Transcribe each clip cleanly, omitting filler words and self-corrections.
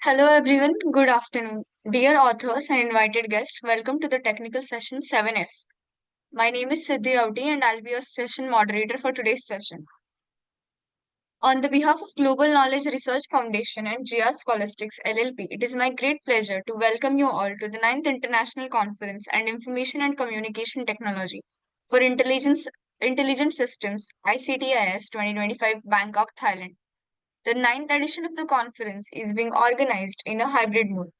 Hello everyone, good afternoon. Dear authors and invited guests, welcome to the technical session 7F. My name is Siddhi Avdi and I'll be your session moderator for today's session. On the behalf of Global Knowledge Research Foundation and GR Scholastics LLP, it is my great pleasure to welcome you all to the ninth International Conference on Information and Communication Technology for Intelligent Systems ICTIS 2025 Bangkok, Thailand. The ninth edition of the conference is being organized in a hybrid mode.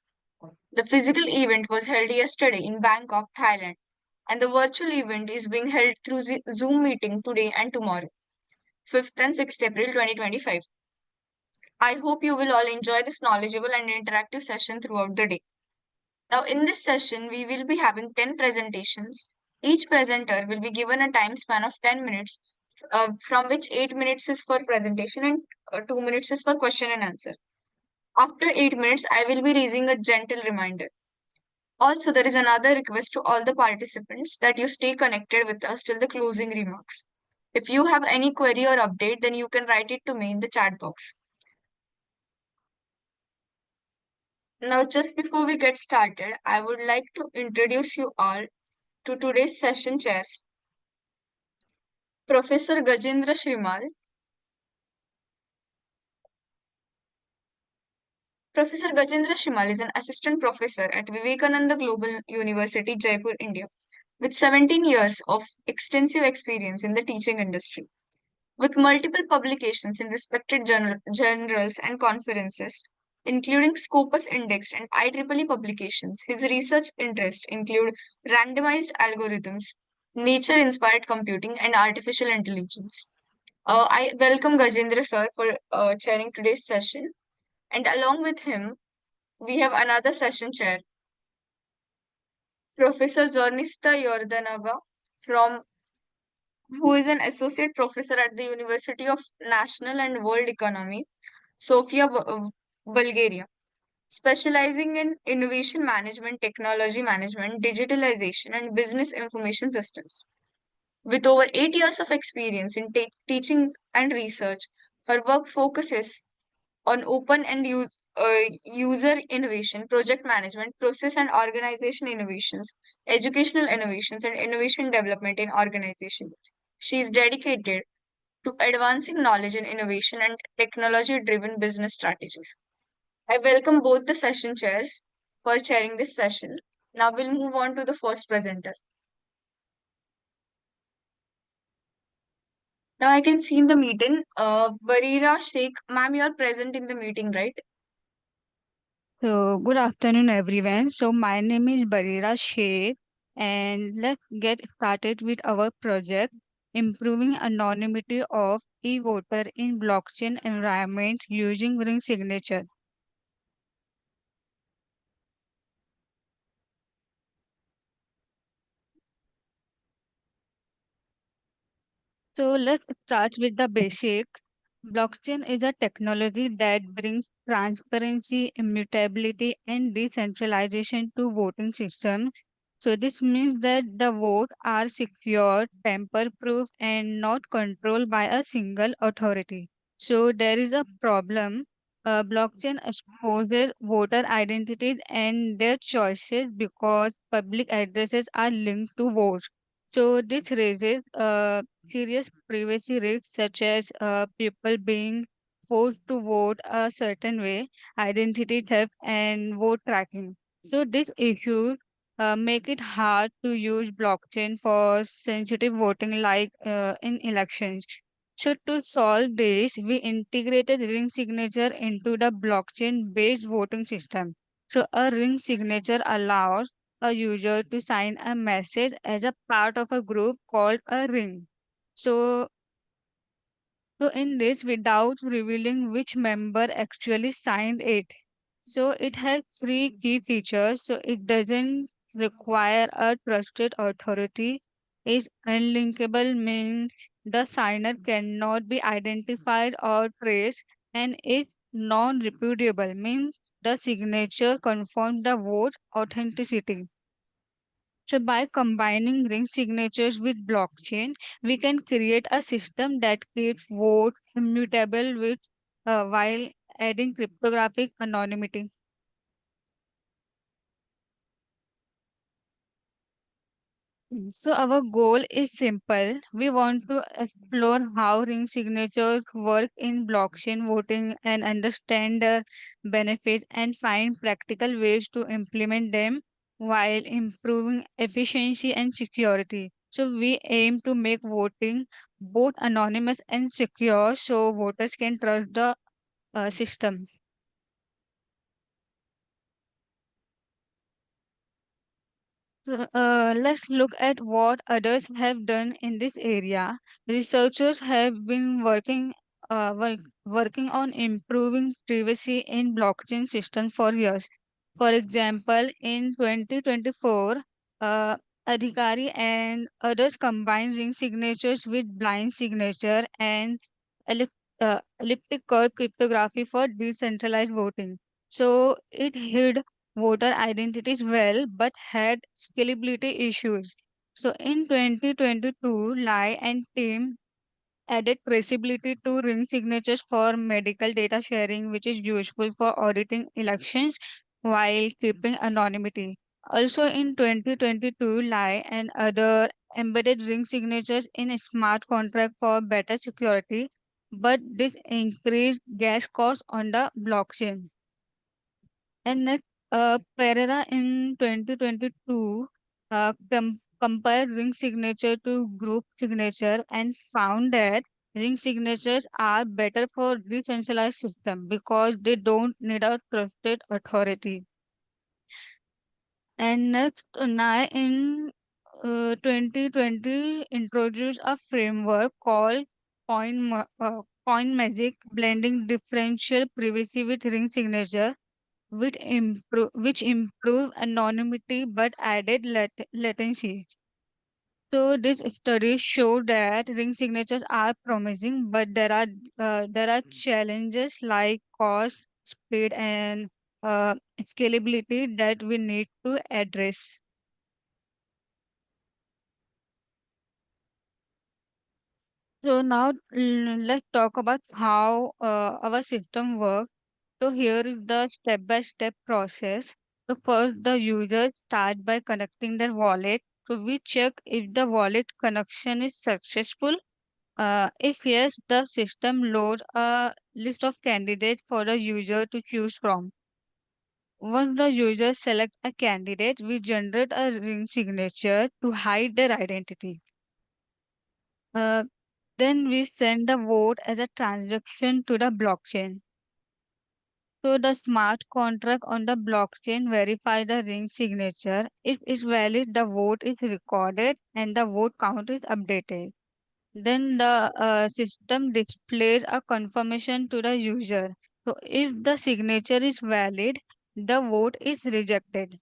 The physical event was held yesterday in Bangkok, Thailand, and the virtual event is being held through Zoom meeting today and tomorrow, 5th and 6th April 2025. I hope you will all enjoy this knowledgeable and interactive session throughout the day. Now, in this session, we will be having 10 presentations. Each presenter will be given a time span of 10 minutes, from which 8 minutes is for presentation and 2 minutes is for question and answer. After 8 minutes, I will be raising a gentle reminder. Also, there is another request to all the participants that you stay connected with us till the closing remarks. If you have any query or update, then you can write it to me in the chat box. Now, just before we get started, I would like to introduce you all to today's session chairs. Professor Gajendra Shrimal. Professor Gajendra Shimal is an assistant professor at Vivekananda Global University, Jaipur, India, with 17 years of extensive experience in the teaching industry. With multiple publications in respected journals and conferences, including Scopus Index and IEEE publications, his research interests include randomized algorithms, nature-inspired computing, and artificial intelligence. I welcome Gajendra sir for chairing today's session, and along with him, we have another session chair, Professor Zornista Yordanova, from who is an associate professor at the University of National and World Economy, Sofia, Bulgaria, specializing in innovation management, technology management, digitalization, and business information systems. With over 8 years of experience in teaching and research, her work focuses on open and user innovation, project management, process and organization innovations, educational innovations, and innovation development in organization. She is dedicated to advancing knowledge and innovation and technology driven business strategies. I welcome both the session chairs for chairing this session. Now we'll move on to the first presenter. Now I can see in the meeting, Barira Sheikh, ma'am, you are present in the meeting, right? So, good afternoon, everyone. So, my name is Barira Sheikh, and let's get started with our project improving anonymity of e-voter in blockchain environment using ring signature. So, let's start with the basic. Blockchain is a technology that brings transparency, immutability, and decentralization to voting systems. So this means that the votes are secure, tamper-proof, and not controlled by a single authority. So there is a problem. Blockchain exposes voter identities and their choices because public addresses are linked to votes. So this raises serious privacy risks such as people being forced to vote a certain way, identity theft, and vote tracking. So these issues make it hard to use blockchain for sensitive voting like in elections. So to solve this, we integrated ring signature into the blockchain-based voting system. So a ring signature allows a user to sign a message as a part of a group called a ring. So, so in this, without revealing which member actually signed it. So it has three key features. So it doesn't require a trusted authority. Is unlinkable means the signer cannot be identified or traced, and is non-repudiable means the signature confirms the vote authenticity. So by combining ring signatures with blockchain, we can create a system that keeps vote immutable with while adding cryptographic anonymity. So our goal is simple. We want to explore how ring signatures work in blockchain voting and understand the benefits and find practical ways to implement them while improving efficiency and security. So we aim to make voting both anonymous and secure so voters can trust the system. So, let's look at what others have done in this area. Researchers have been working on improving privacy in blockchain systems for years. For example, in 2024, uh, Adhikari and others combined ring signatures with blind signature and elliptic curve cryptography for decentralized voting. So it hid voter identities well but had scalability issues. So in 2022, Lai and team added traceability to ring signatures for medical data sharing, which is useful for auditing elections while keeping anonymity. Also in 2022, Lai and other embedded ring signatures in a smart contract for better security, but this increased gas costs on the blockchain. And next, Pereira in 2022 compared ring signature to group signature and found that ring signatures are better for decentralized system because they don't need a trusted authority. And next, Nai in 2020 introduced a framework called Coin Magic, blending differential privacy with ring signature which improve anonymity but added latency. So this study showed that ring signatures are promising, but there are challenges like cost, speed, and scalability that we need to address. So now let's talk about how our system works. So here is the step-by-step process. So first, the user start by connecting their wallet. So we check if the wallet connection is successful. If yes, the system loads a list of candidates for the user to choose from. Once the user select a candidate, we generate a ring signature to hide their identity. Uh, then we send the vote as a transaction to the blockchain. So the smart contract on the blockchain verify the ring signature. If it's valid, the vote is recorded and the vote count is updated. Then the system displays a confirmation to the user. So if the signature is valid, the vote is rejected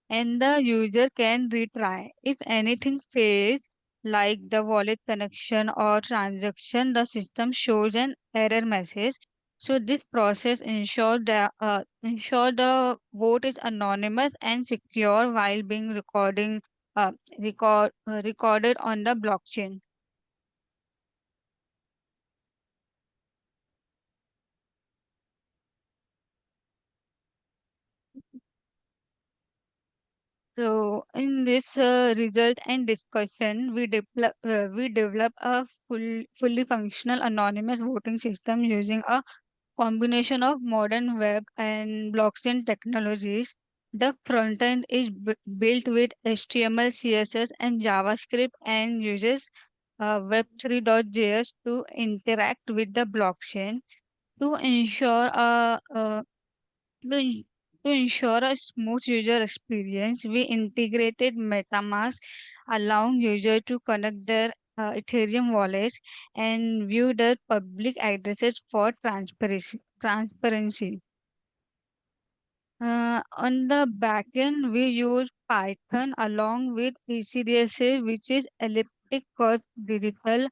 and the user can retry. If anything fails, like the wallet connection or transaction, the system shows an error message. So this process ensure the vote is anonymous and secure while being recorded on the blockchain. So in this result and discussion, we develop a fully functional anonymous voting system using a combination of modern web and blockchain technologies. The front end is built with HTML, CSS, and JavaScript and uses Web3.js to interact with the blockchain to ensure to, en- to ensure a smooth user experience. We integrated MetaMask, allowing users to connect their Ethereum wallets and view their public addresses for transparency. On the backend, we use Python along with ECDSA, which is elliptic curve digital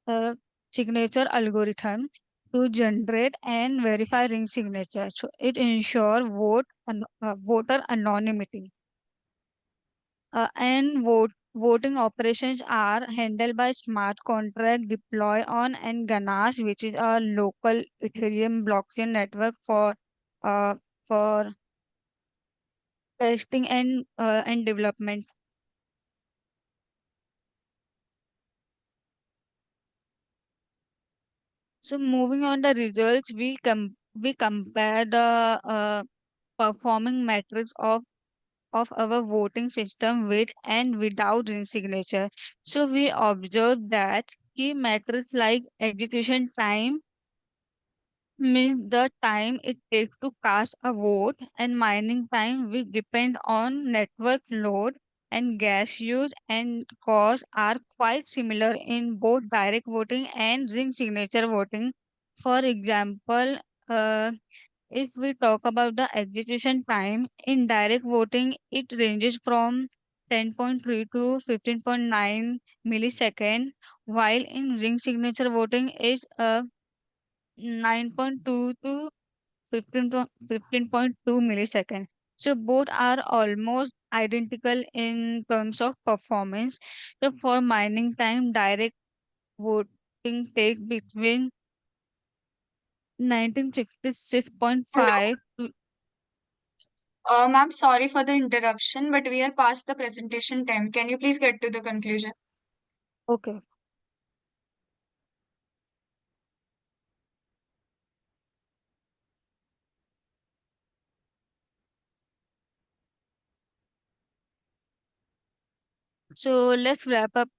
uh, signature algorithm to generate and verify ring signature. So it ensures voter anonymity. And vote Voting operations are handled by smart contract deployed on and Ganache, which is a local Ethereum blockchain network uh, for testing and development. So moving on the results, we compare the performing metrics of our voting system with and without ring signature. So we observe that key metrics like execution time means the time it takes to cast a vote, and mining time which depend on network load, and gas use and cost are quite similar in both direct voting and ring signature voting. For example, uh, if we talk about the execution time in direct voting, it ranges from 10.3 to 15.9 millisecond, while in ring signature voting is 9.2 to 15.2 millisecond. So both are almost identical in terms of performance. So for mining time, direct voting takes between Hello. 1956.5 to Ma'am, sorry for the interruption, but we are past the presentation time. Can you please get to the conclusion? okay. So let's wrap up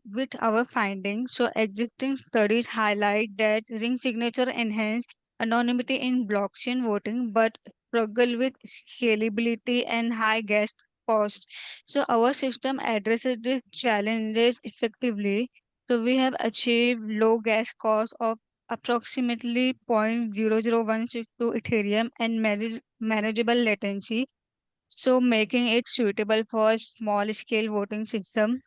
with our findings. So existing studies highlight that ring signature enhance anonymity in blockchain voting, but struggle with scalability and high gas costs. So our system addresses these challenges effectively. So we have achieved low gas costs of approximately 0.00162 Ethereum and manageable latency, so making it suitable for small scale voting system.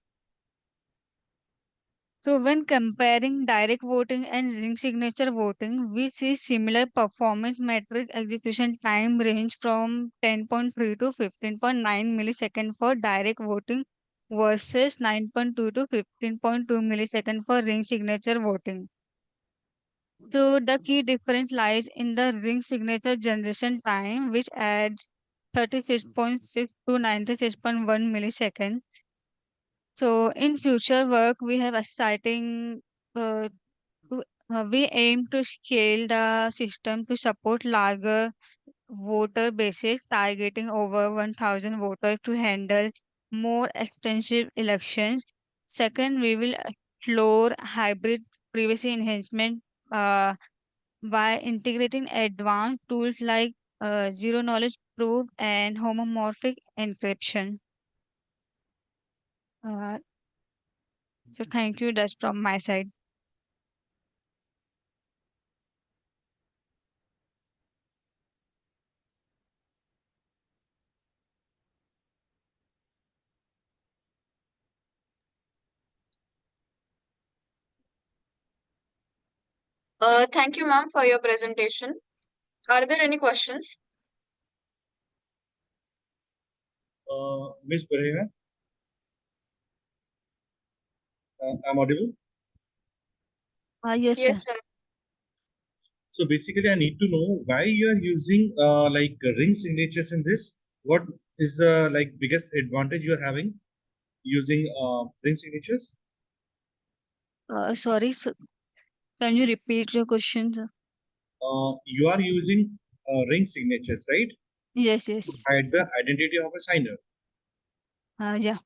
So when comparing direct voting and ring signature voting, we see similar performance metric. Execution time range from 10.3 to 15.9 millisecond for direct voting versus 9.2 to 15.2 millisecond for ring signature voting. So the key difference lies in the ring signature generation time, which adds 36.6 to 96.1 millisecond. So in future work, we have exciting. Uh, we aim to scale the system to support larger voter bases, targeting over 1,000 voters to handle more extensive elections. Second, we will explore hybrid privacy enhancement uh, by integrating advanced tools like zero knowledge proof and homomorphic encryption. Uh, so thank you. That's from my side. Thank you, ma'am, for your presentation. Are there any questions? Miss Pareha, I'm audible. Yes, Yes, sir. sir. So basically, I need to know why you are using ring signatures in this. What is the biggest advantage you are having using ring signatures? Sorry, can you repeat your question, sir? You are using ring signatures, right? Yes, To yes. hide the identity of a signer. Yeah.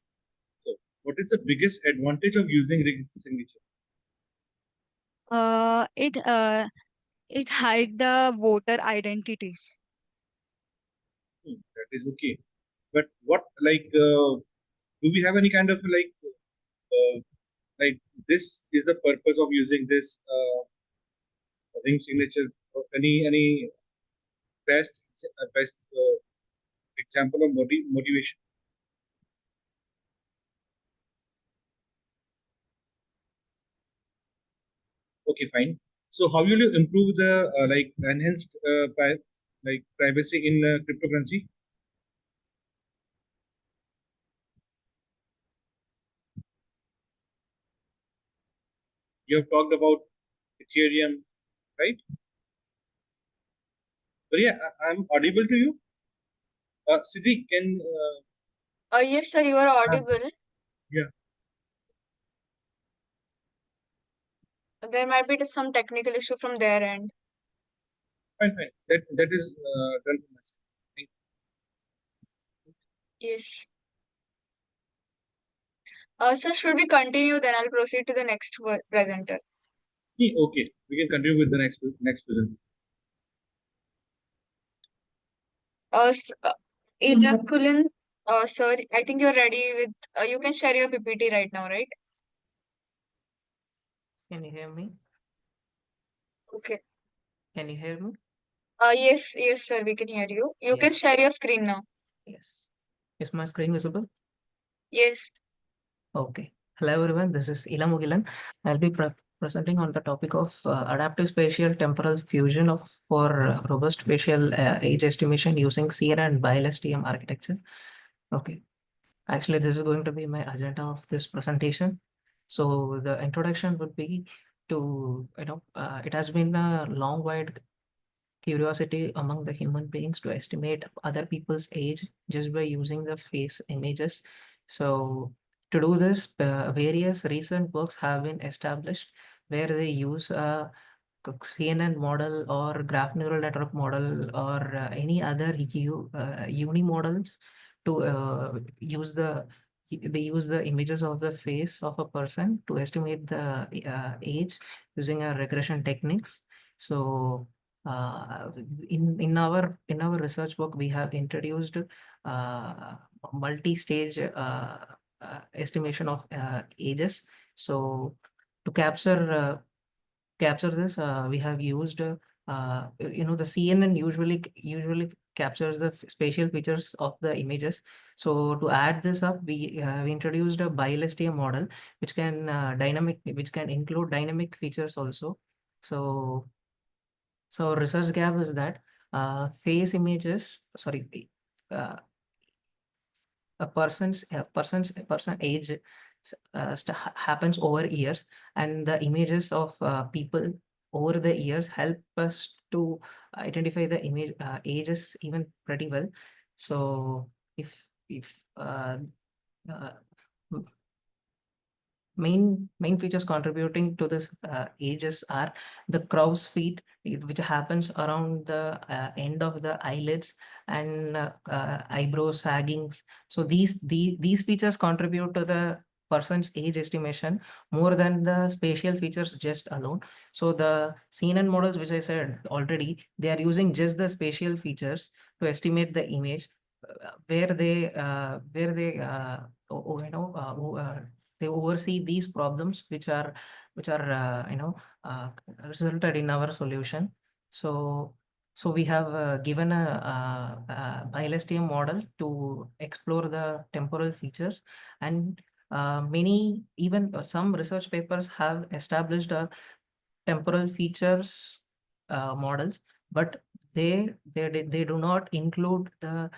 So, what is the biggest advantage of using ring signature? Uh, it uh, it hide the voter identities. That is okay. But what do we have any kind of uh, like this is the purpose of using this ring signature? Or any best example of motivation? Okay, fine. So how will you improve the enhanced privacy in uh, cryptocurrency? you have talked about Ethereum, right? But yeah, I'm audible to you. Siddhi, can Yes, sir, you are audible. yeah, There might be some technical issue from their end. fine. That is done for myself. Thank Yes. Sir, should we continue? Then I'll proceed to the next presenter. you. Okay, we can continue with the next present. Ilya Kulin, sir, I think you're ready with, you can share your PPT right now, right? Can you hear me? Okay. Can you hear me? Yes, sir, we can hear you. You can Yes. share your screen now. Yes. Is my screen visible? Yes. Okay. Hello everyone, this is Ila Mugilan. I'll be presenting on the topic of adaptive spatial temporal fusion for robust spatial age estimation using CNN and BILSTM architecture. Okay. Actually, this is going to be my agenda of this presentation. So the introduction would be to, it has been a long wide curiosity among the human beings to estimate other people's age just by using the face images. So to do this, various recent works have been established where they use a CNN model or graph neural network model or any other uni models to they use the images of the face of a person to estimate the age using a regression techniques. So in our research work we have introduced multi-stage estimation of ages. So to capture this, we have used the CNN usually captures the spatial features of the images. So to add this up, we introduced a BILSTM model which can include dynamic features also. So research gap is that face images, sorry, uh, a person age happens over years, and the images of people over the years help us to identify the image ages even pretty well. So if uh, main features contributing to this ages are the crow's feet, which happens around the end of the eyelids, and eyebrow saggings. So these features contribute to the person's age estimation more than the spatial features just alone. So the CNN models, which I said already, they are using just the spatial features to estimate the image, where they they oversee these problems which are resulted in our solution. So we have given a BILSTM model to explore the temporal features, and many even some research papers have established a temporal features models, but they do not include the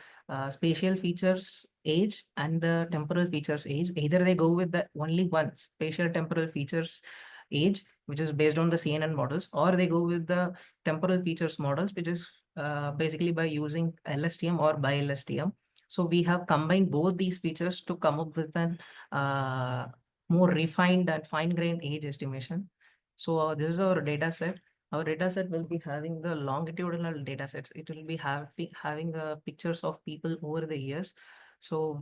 spatial features age and the temporal features age. Either they go with the only one spatial temporal features age, which is based on the CNN models, or they go with the temporal features models, which is basically by using LSTM or BILSTM. So we have combined both these features to come up with an more refined and fine-grained age estimation. So this is our data set. Our data set will be having the longitudinal data sets. It will be having the pictures of people over the years. So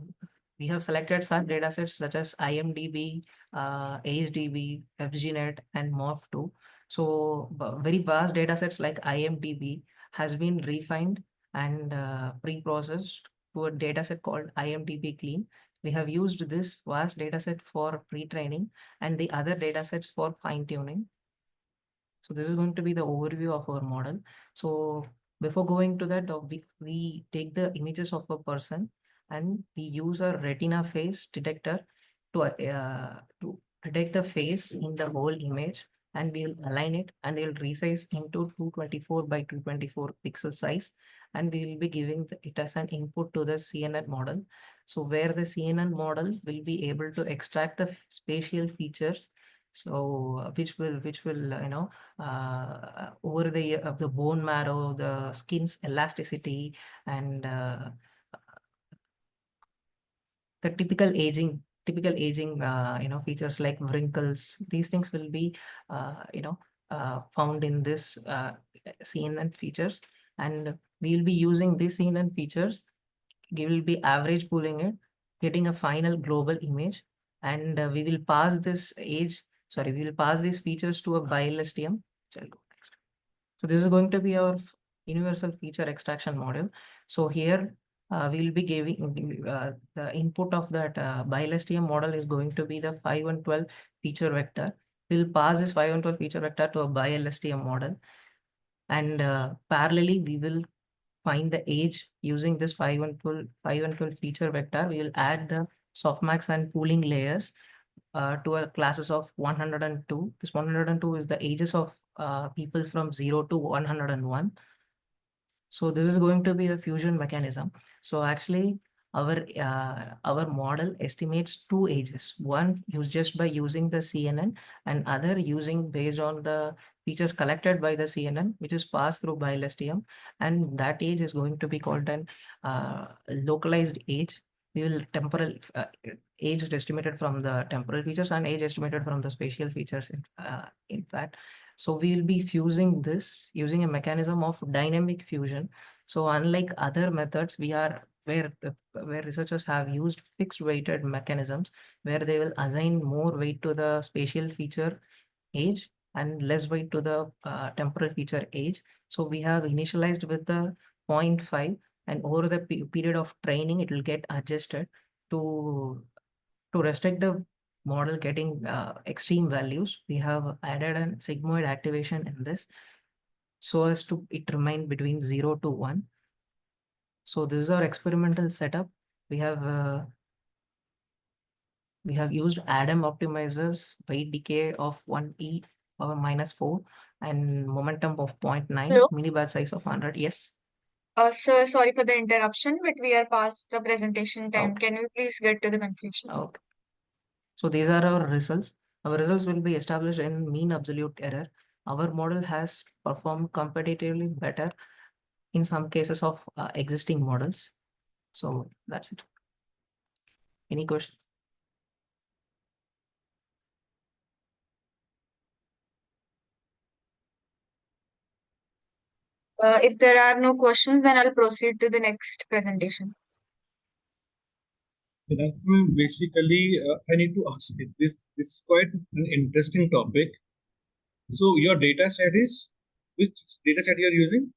we have selected such data sets such as IMDb, AgeDB, FGNet, and MORPH2. So very vast data sets like IMDb has been refined and pre-processed to a data set called IMDb Clean. We have used this vast data set for pre-training and the other data sets for fine-tuning. So this is going to be the overview of our model. So before going to that, we take the images of a person and we use a retina face detector to detect the face in the whole image, and we will align it and we will resize into 224 by 224 pixel size, and we will be giving it as an input to the CNN model. So where the CNN model will be able to extract the spatial features So which will over the bone marrow, the skin's elasticity, and the typical aging features like wrinkles. These things will be found in this CNN features, and we will be using these CNN features. We will be average pooling it, getting a final global image, and we will pass these features to a BiLSTM, which I'll go next. So this is going to be our universal feature extraction module. So here we will be giving the input of that BiLSTM model is going to be the 512 feature vector. We'll pass this 512 feature vector to a BiLSTM model, and parallelly we will find the age using this 512 feature vector. We will add the softmax and pooling layers to a classes of 102. This 102 is the ages of people from 0 to 101. So this is going to be a fusion mechanism. So actually our model estimates two ages, one used just by using the CNN, and other using based on the features collected by the CNN, which is passed through BiLSTM, and that age is going to be called an localized age. We will temporal age is estimated from the temporal features and age estimated from the spatial features in fact. So we'll be fusing this using a mechanism of dynamic fusion. So unlike other methods, where researchers have used fixed weighted mechanisms where they will assign more weight to the spatial feature age and less weight to the temporal feature age. So we have initialized with the 0.5, and over the period of training, it will get adjusted to restrict the model getting extreme values. We have added a sigmoid activation in this so as to it remain between 0 to 1. So this is our experimental setup. We have used Adam optimizers, weight decay of 1e power minus 4 and momentum of 0.9, Hello. millibar size of 100. Yes. Sir, sorry for the interruption, but we are past the presentation time. Okay. Can we please get to the conclusion? Okay. So these are our results. Our results will be established in mean absolute error. Our model has performed competitively better in some cases of existing models. So that's it. Any questions? If there are no questions, then I'll proceed to the next presentation. Basically, I need to ask it. This is quite an interesting topic. So your data set is, which data set you are using?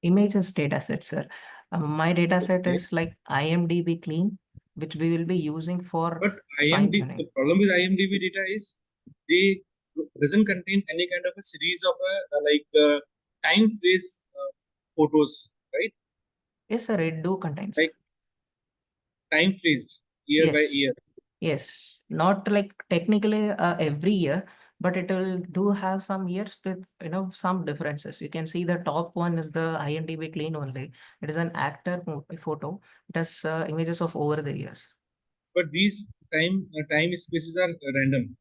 Images data set, sir. My data set Okay. is like IMDb clean, which we will be using for But fine IMDb, tuning. the problem with IMDb data is they doesn't contain any kind of a series of time phase photos, right? Yes, sir, it do contains. Like time phased year by Yes. year. Yes, not like technically every year, but it will do have some years with some differences. You can see the top one is the IMDb clean only. It is an actor photo. It has images of over the years. But these time spaces are random.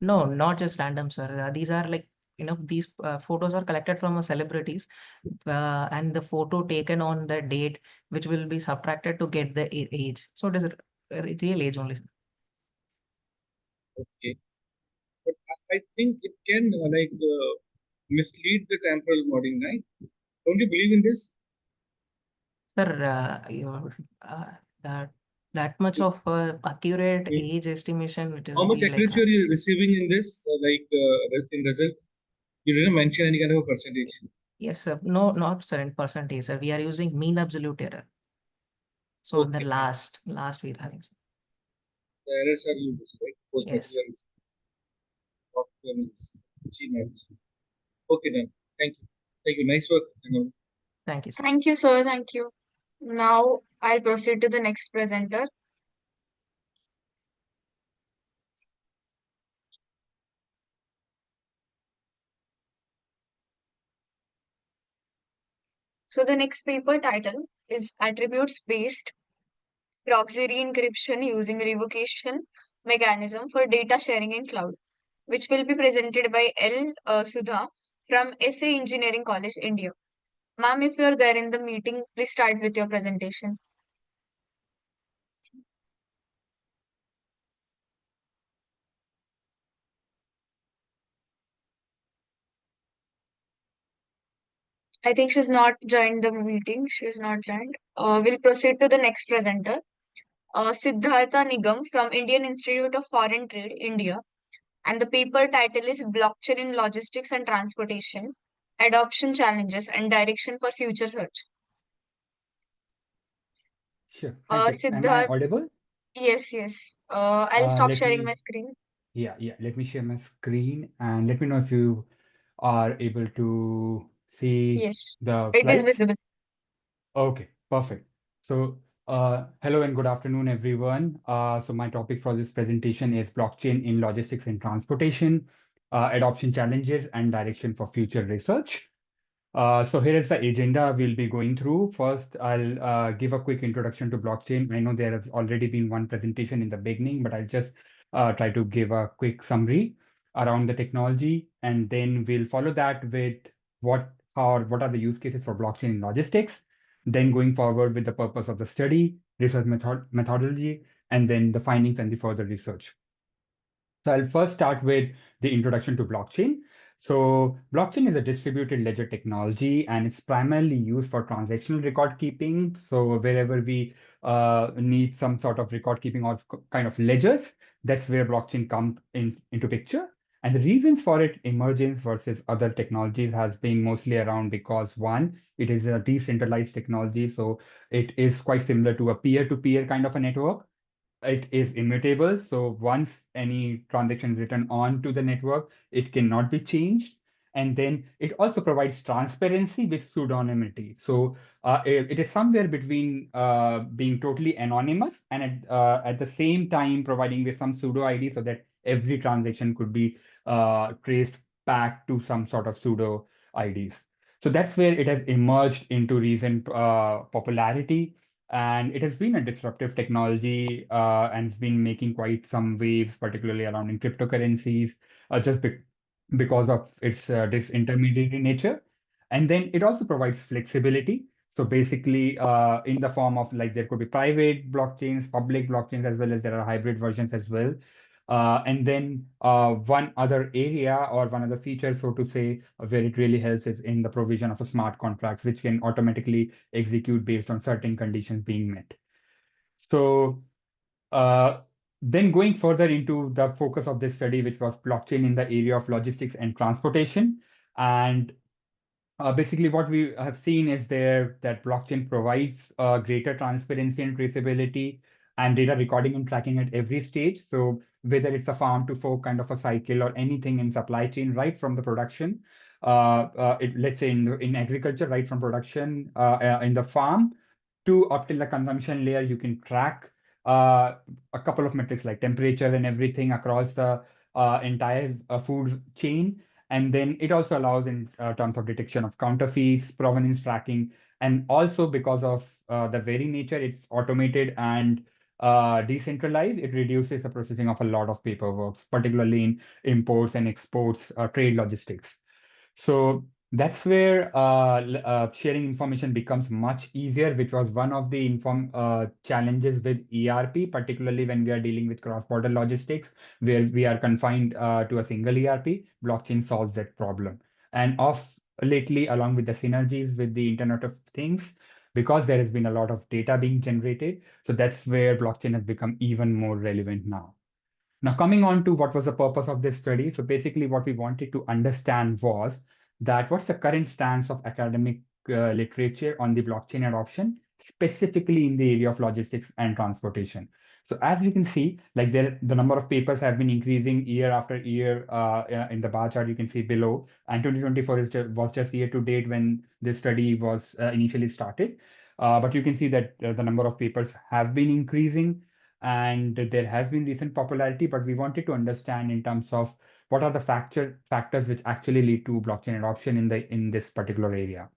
No, not just random, sir. These are like these photos are collected from celebrities, and the photo taken on the date, which will be subtracted to get the age. So it is a real age only, sir. Okay. But I think it can mislead the temporal modeling, right? Don't you believe in this? Sir, that much of accurate I mean, age estimation, it how will much be like accuracy are you receiving in this? In result, you didn't mention any kind of a percentage. yes, sir. No, not 7%, sir. We are using mean absolute error. So the Okay. last we are having, sir. The errors are used, right? Post Yes. achievements. Okay then. Thank you. Thank you. Nice work. Thank you, sir. Thank you, sir. Thank you. Now I'll proceed to the next presenter. So the next paper title is Attributes-Based Proxy Re-encryption using Revocation Mechanism for Data Sharing in Cloud. which will be presented by L. Sudha from SA Engineering College, India. Ma'am, if you're there in the meeting, please start with your presentation. I think she's not joined the meeting. She's not joined. We'll proceed to the next presenter. Siddhartha Nigam from Indian Institute of Foreign Trade, India. And the paper title is Blockchain in Logistics and Transportation, Adoption Challenges and Direction for Future Search. Sure. Thank you. Am I Siddharth, audible? yes. I'll stop Let sharing my me, screen. yeah. Let me share my screen and let me know if you are able to see Yes, the it is slides. visible. Okay, perfect. So, hello and good afternoon, everyone. So my topic for this presentation is blockchain in logistics and transportation, adoption challenges and direction for future research. So here is the agenda we'll be going through. First, I'll give a quick introduction to blockchain. I know there has already been one presentation in the beginning, but I'll just try to give a quick summary around the technology, and then we'll follow that with what are the use cases for blockchain in logistics, then going forward with the purpose of the study, research methodology, and then the findings and the further research. So I'll first start with the introduction to blockchain. So blockchain is a distributed ledger technology and it's primarily used for transactional record keeping. So wherever we need some sort of record keeping or kind of ledgers, that's where blockchain comes into picture. And the reasons for its emergence versus other technologies has been mostly around because one, it is a decentralized technology. So it is quite similar to a peer-to-peer kind of a network. It is immutable. So once any transaction is written onto the network, it cannot be changed. And then it also provides transparency with pseudonymity. So it is somewhere between being totally anonymous and at the same time providing with some pseudo ID so that every transaction could be traced back to some sort of pseudo IDs. So that's where it has emerged into recent popularity, and it has been a disruptive technology and it's been making quite some waves, particularly around in cryptocurrencies, just because of its disintermediary nature. And then it also provides flexibility. So basically, in the form of like there could be private blockchains, public blockchains, as well as there are hybrid versions as well. And then one other area or one other feature, so to say, where it really helps is in the provision of a smart contracts, which can automatically execute based on certain conditions being met. So uh, then going further into the focus of this study, which was blockchain in the area of logistics and transportation. And basically, what we have seen is there that blockchain provides greater transparency and traceability and data recording and tracking at every stage. So whether it's a farm to fork kind of a cycle or anything in supply chain, right from the production, let's say in agriculture, right from production in the farm to up till the consumption layer, you can track a couple of metrics like temperature and everything across the entire food chain. And then it also allows in terms of detection of counterfeits, provenance tracking, and also because of the very nature, it's automated and decentralized. It reduces the processing of a lot of paperwork, particularly in imports and exports, trade logistics. So that's where sharing information becomes much easier, which was one of the challenges with ERP, particularly when we are dealing with cross-border logistics, where we are confined to a single ERP. Blockchain solves that problem. And of lately, along with the synergies with the Internet of Things, because there has been a lot of data being generated, so that's where blockchain has become even more relevant now. Now, coming on to what was the purpose of this study. So basically what we wanted to understand was that what's the current stance of academic literature on the blockchain adoption, specifically in the area of logistics and transportation. So as you can see, like the number of papers have been increasing year after year in the bar chart you can see below. And 2024 was just year to date when this study was initially started. But you can see that the number of papers have been increasing and there has been recent popularity, but we wanted to understand in terms of what are the factors which actually lead to blockchain adoption in this particular area.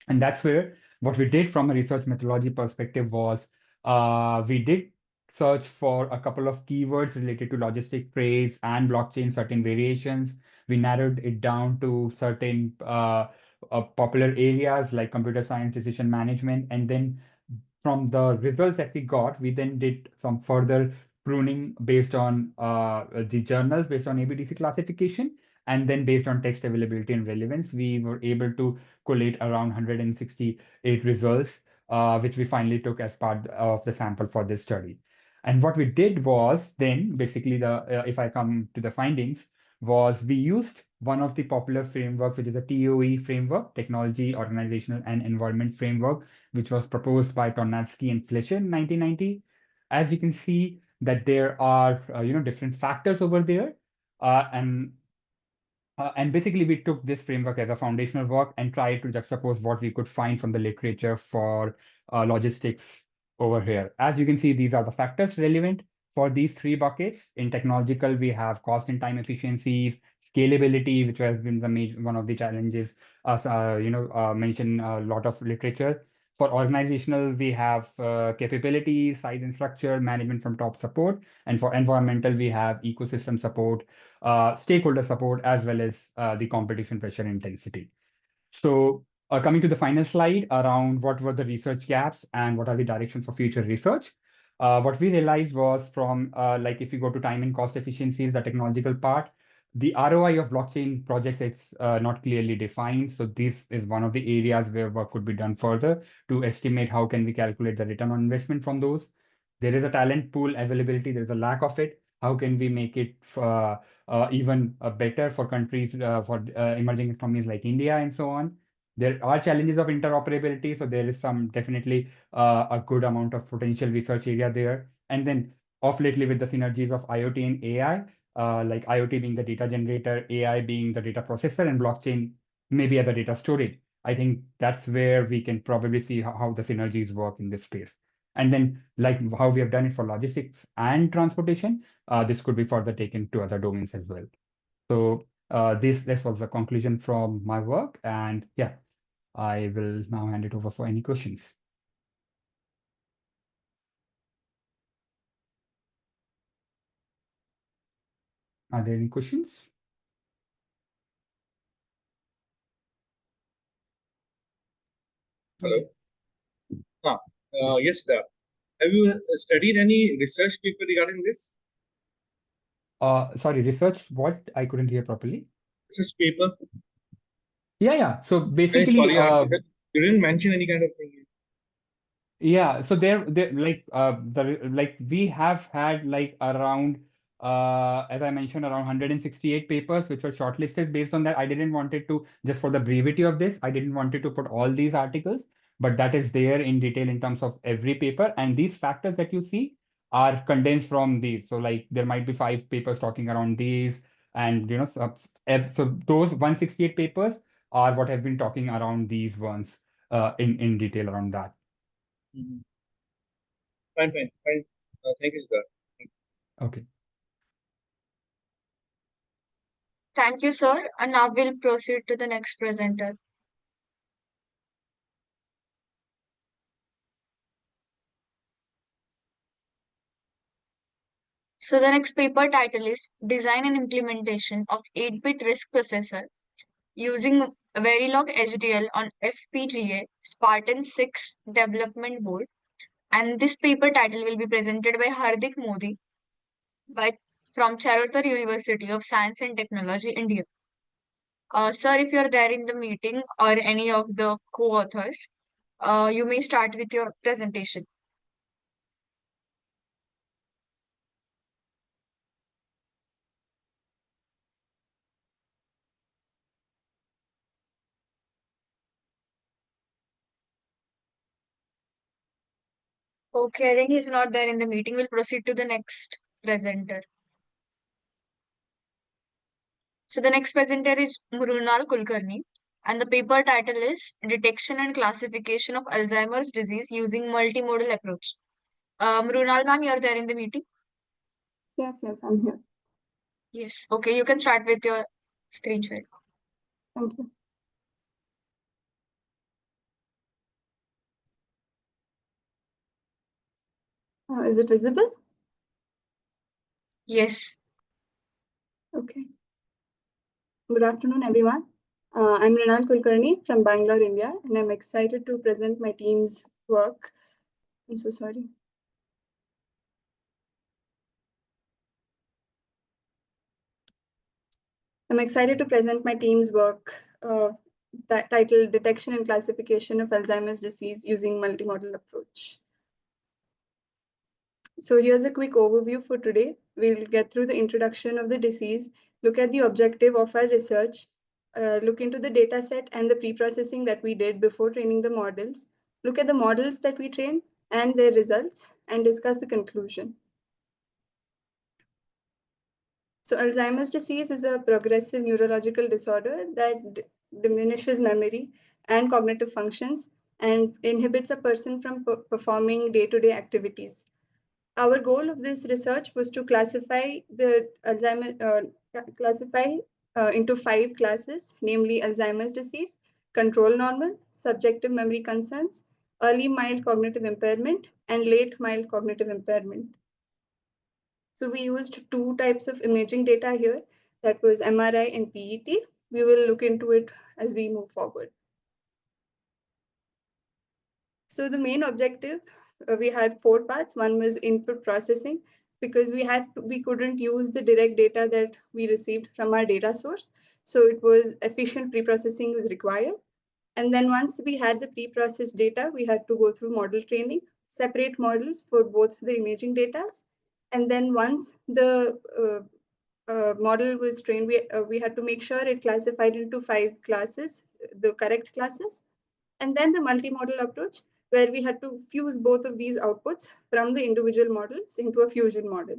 And that's where what we did from a research methodology perspective was we did searched for a couple of keywords related to logistic trades and blockchain, certain variations. We narrowed it down to certain popular areas like computer science, decision management, and then from the results that we got, we then did some further pruning based on the journals, based on ABDC classification, and then based on text availability and relevance, we were able to collate around 168 results, which we finally took as part of the sample for this study. And what we did was then basically if I come to the findings, was we used one of the popular frameworks, which is a TOE framework, Technology, Organizational, and Environment Framework, which was proposed by Tornadsky and Fleischer in 1990. As you can see that there are different factors over there, and basically we took this framework as a foundational work and tried to juxtapose what we could find from the literature for logistics over here. As you can see, these are the factors relevant for these three buckets. In technological, we have cost and time efficiencies, scalability, which has been one of the challenges, mentioned a lot of literature. For organizational, we have capability, size and structure, management from top support. And for environmental, we have ecosystem support, stakeholder support, as well as the competition pressure intensity. So coming to the final slide around what were the research gaps and what are the directions for future research. What we realized was from if you go to time and cost efficiencies, the technological part, the ROI of blockchain projects is not clearly defined. So this is one of the areas where work could be done further to estimate how can we calculate the return on investment from those. There is a talent pool availability, there's a lack of it. How can we make it even better for countries, for emerging economies like India and so on? There are challenges of interoperability, so there is some definitely a good amount of potential research area there. And then off lately with the synergies of IoT and AI, like IoT being the data generator, AI being the data processor, and blockchain maybe as a data storage. I think that's where we can probably see how the synergies work in this space. And then like how we have done it for logistics and transportation, this could be further taken to other domains as well. So this was the conclusion from my work, and yeah, I will now hand it over for any questions. Are there any questions? Hello. Yes, sir. Have you studied any research paper regarding this? Sorry, research what? I couldn't hear properly. Research paper? Yeah. So basically, Sorry, you didn't mention any kind of thing. yeah, so there we have had like around as I mentioned around 168 papers which were shortlisted. Based on that, I didn't want it to, just for the brevity of this, I didn't want it to put all these articles, but that is there in detail in terms of every paper, and these factors that you see are condensed from these. So like there might be 5 papers talking around these, and so those 168 papers are what have been talking around these ones in detail around that. Mhm. Fine. Thank you, sir. Okay. Thank you, sir. And now we'll proceed to the next presenter. So the next paper title is Design and Implementation of 8-bit RISC Processor using Verilog HDL on FPGA Spartan 6 development board. And this paper title will be presented by Hardik Modi from Charotar University of Science and Technology, India. Sir, if you're there in the meeting or any of the co-authors, you may start with your presentation. Okay, I think he's not there in the meeting. We'll proceed to the next presenter. So the next presenter is Mrunal Kulkarni, and the paper title is Detection and Classification of Alzheimer's Disease Using Multimodal Approach. Mrunal ma'am, you're there in the meeting? Yes, I'm here. Yes. Okay, you can start with your screen share. Thank you. Is it visible? Yes. Okay. Good afternoon, everyone. I'm Renal Kulkarni from Bangalore, India, and I'm excited to present my team's work. I'm so sorry. I'm excited to present my team's work that titled Detection and Classification of Alzheimer's Disease Using Multimodal Approach. So here's a quick overview for today. We'll get through the introduction of the disease, look at the objective of our research, look into the data set and the pre-processing that we did before training the models, look at the models that we trained and their results, and discuss the conclusion. So Alzheimer's disease is a progressive neurological disorder that diminishes memory and cognitive functions and inhibits a person from performing day-to-day activities. Our goal of this research was to classify the Alzheimer's into 5 classes, namely Alzheimer's disease, control normal, subjective memory concerns, early mild cognitive impairment, and late mild cognitive impairment. So we used 2 types of imaging data here, that was MRI and PET. We will look into it as we move forward. So the main objective, we had 4 parts. One was input processing, because we couldn't use the direct data that we received from our data source. So it was efficient pre-processing was required. And then once we had the pre-processed data, we had to go through model training, separate models for both the imaging data. And then once the model was trained, we had to make sure it classified into 5 classes, the correct classes. And then the multimodal approach, where we had to fuse both of these outputs from the individual models into a fusion model.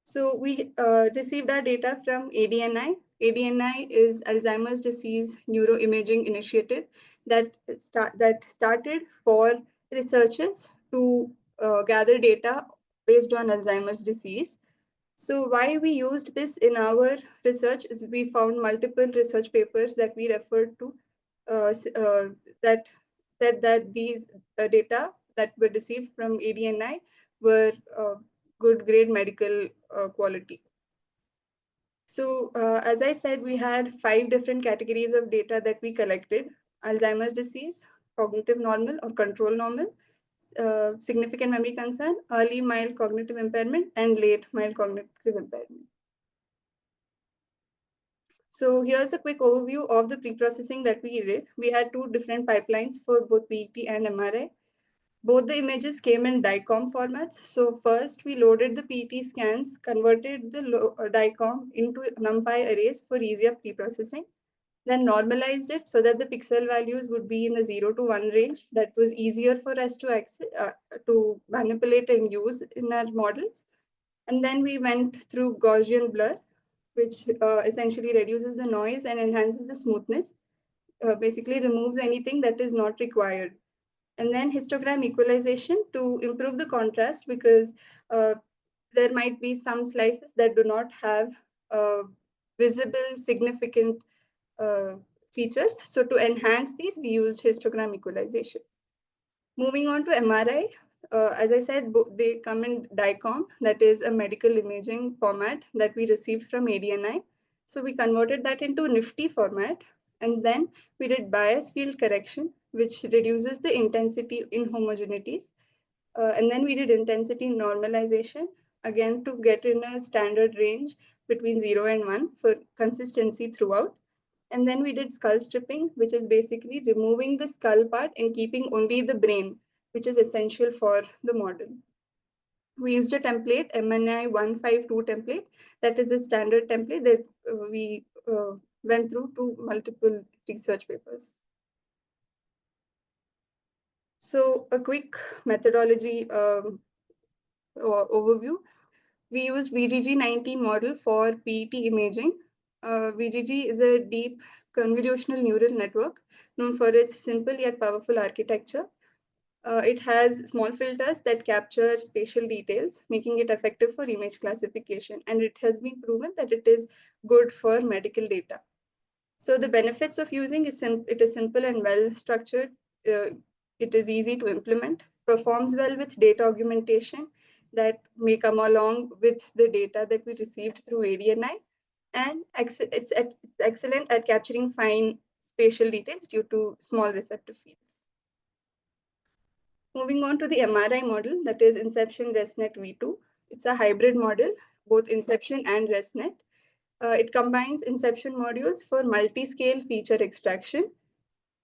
So we received our data from ADNI. ADNI is Alzheimer's Disease Neuroimaging Initiative that started for researchers to gather data based on Alzheimer's disease. So why we used this in our research is we found multiple research papers that we referred to that said that these data that were received from ADNI were good grade medical quality. So as I said, we had 5 different categories of data that we collected: Alzheimer's disease, cognitive normal or control normal, significant memory concern, early mild cognitive impairment, and late mild cognitive impairment. So here's a quick overview of the pre-processing that we did. We had 2 different pipelines for both PET and MRI. Both the images came in DICOM formats. So first we loaded the PET scans, converted the DICOM into NumPy arrays for easier pre-processing, then normalized it so that the pixel values would be in the 0 to 1 range. That was easier for us to access, to manipulate and use in our models. And then we went through Gaussian blur, which essentially reduces the noise and enhances the smoothness, basically removes anything that is not required. And then histogram equalization to improve the contrast, because there might be some slices that do not have visible significant features. So to enhance these, we used histogram equalization. Moving on to MRI, as I said, they come in DICOM, that is a medical imaging format that we received from ADNI. So we converted that into NIFTY format, and then we did bias field correction, which reduces the intensity inhomogeneities. And then we did intensity normalization, again to get in a standard range between 0 and 1 for consistency throughout. And then we did skull stripping, which is basically removing the skull part and keeping only the brain, which is essential for the model. We used a template, MNI 152 template. That is a standard template that we went through to multiple research papers. So a quick methodology overview. We used VGG90 model for PET imaging. VGG is a deep convolutional neural network known for its simple yet powerful architecture. It has small filters that capture spatial details, making it effective for image classification. And it has been proven that it is good for medical data. So the benefits of using is it is simple and well structured. It is easy to implement. performs well with data augmentation that may come along with the data that we received through ADNI. And it's excellent at capturing fine spatial details due to small receptor fields. Moving on to the MRI model, that is Inception ResNet V2. It's a hybrid model, both Inception and ResNet. It combines Inception modules for multi-scale feature extraction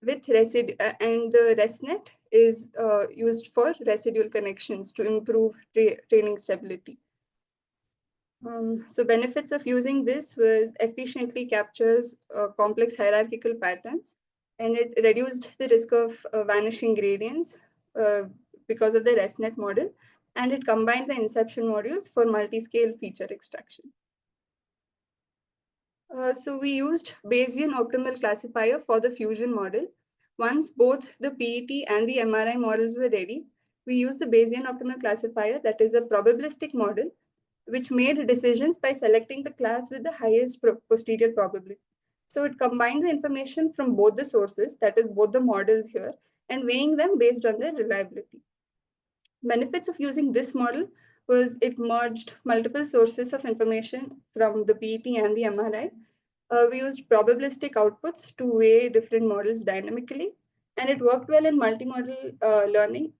with and the ResNet is used for residual connections to improve training stability. So benefits of using this was efficiently captures complex hierarchical patterns, and it reduced the risk of vanishing gradients because of the ResNet model, and it combined the Inception modules for multi-scale feature extraction. So we used Bayesian optimal classifier for the fusion model. Once both the PET and the MRI models were ready, we used the Bayesian optimal classifier, that is a probabilistic model, which made decisions by selecting the class with the highest posterior probability. So it combined the information from both the sources, that is both the models here, and weighing them based on their reliability. Benefits of using this model was it merged multiple sources of information from the PET and the MRI. We used probabilistic outputs to weigh different models dynamically, and it worked well in multimodal learning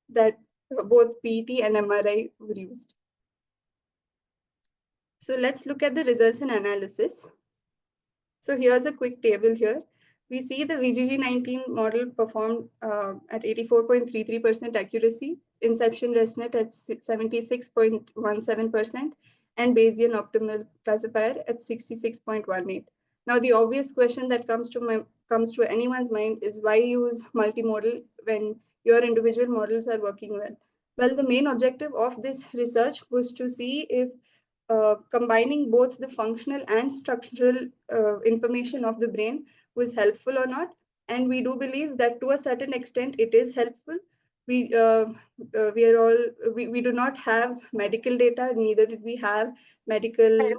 that both PET and MRI were used. So let's look at the results and analysis. So here's a quick table here. We see the VGG19 model performed at 84.33% accuracy, Inception ResNet at 76.17%, and Bayesian optimal classifier at 66.18. Now, the obvious question that comes to anyone's mind is why use multimodal when your individual models are working well? Well, the main objective of this research was to see if combining both the functional and structural information of the brain was helpful or not. And we do believe that to a certain extent it is helpful. We do not have medical data, neither did we have medical.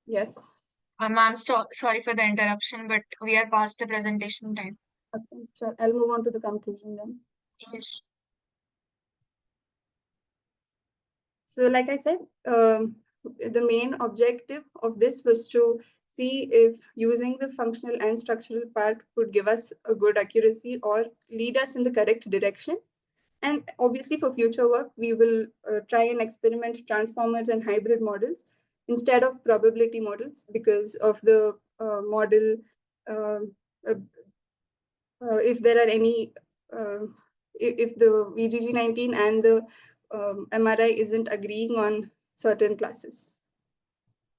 Yes. Ma'am, sorry for the interruption, but we are past the presentation time. Okay, sure. I'll move on to the conclusion then. Yes. So like I said, the main objective of this was to see if using the functional and structural part would give us a good accuracy or lead us in the correct direction. And obviously for future work, we will try and experiment transformers and hybrid models instead of probability models because of the model, if there are any, if the VGG19 and the MRI isn't agreeing on certain classes.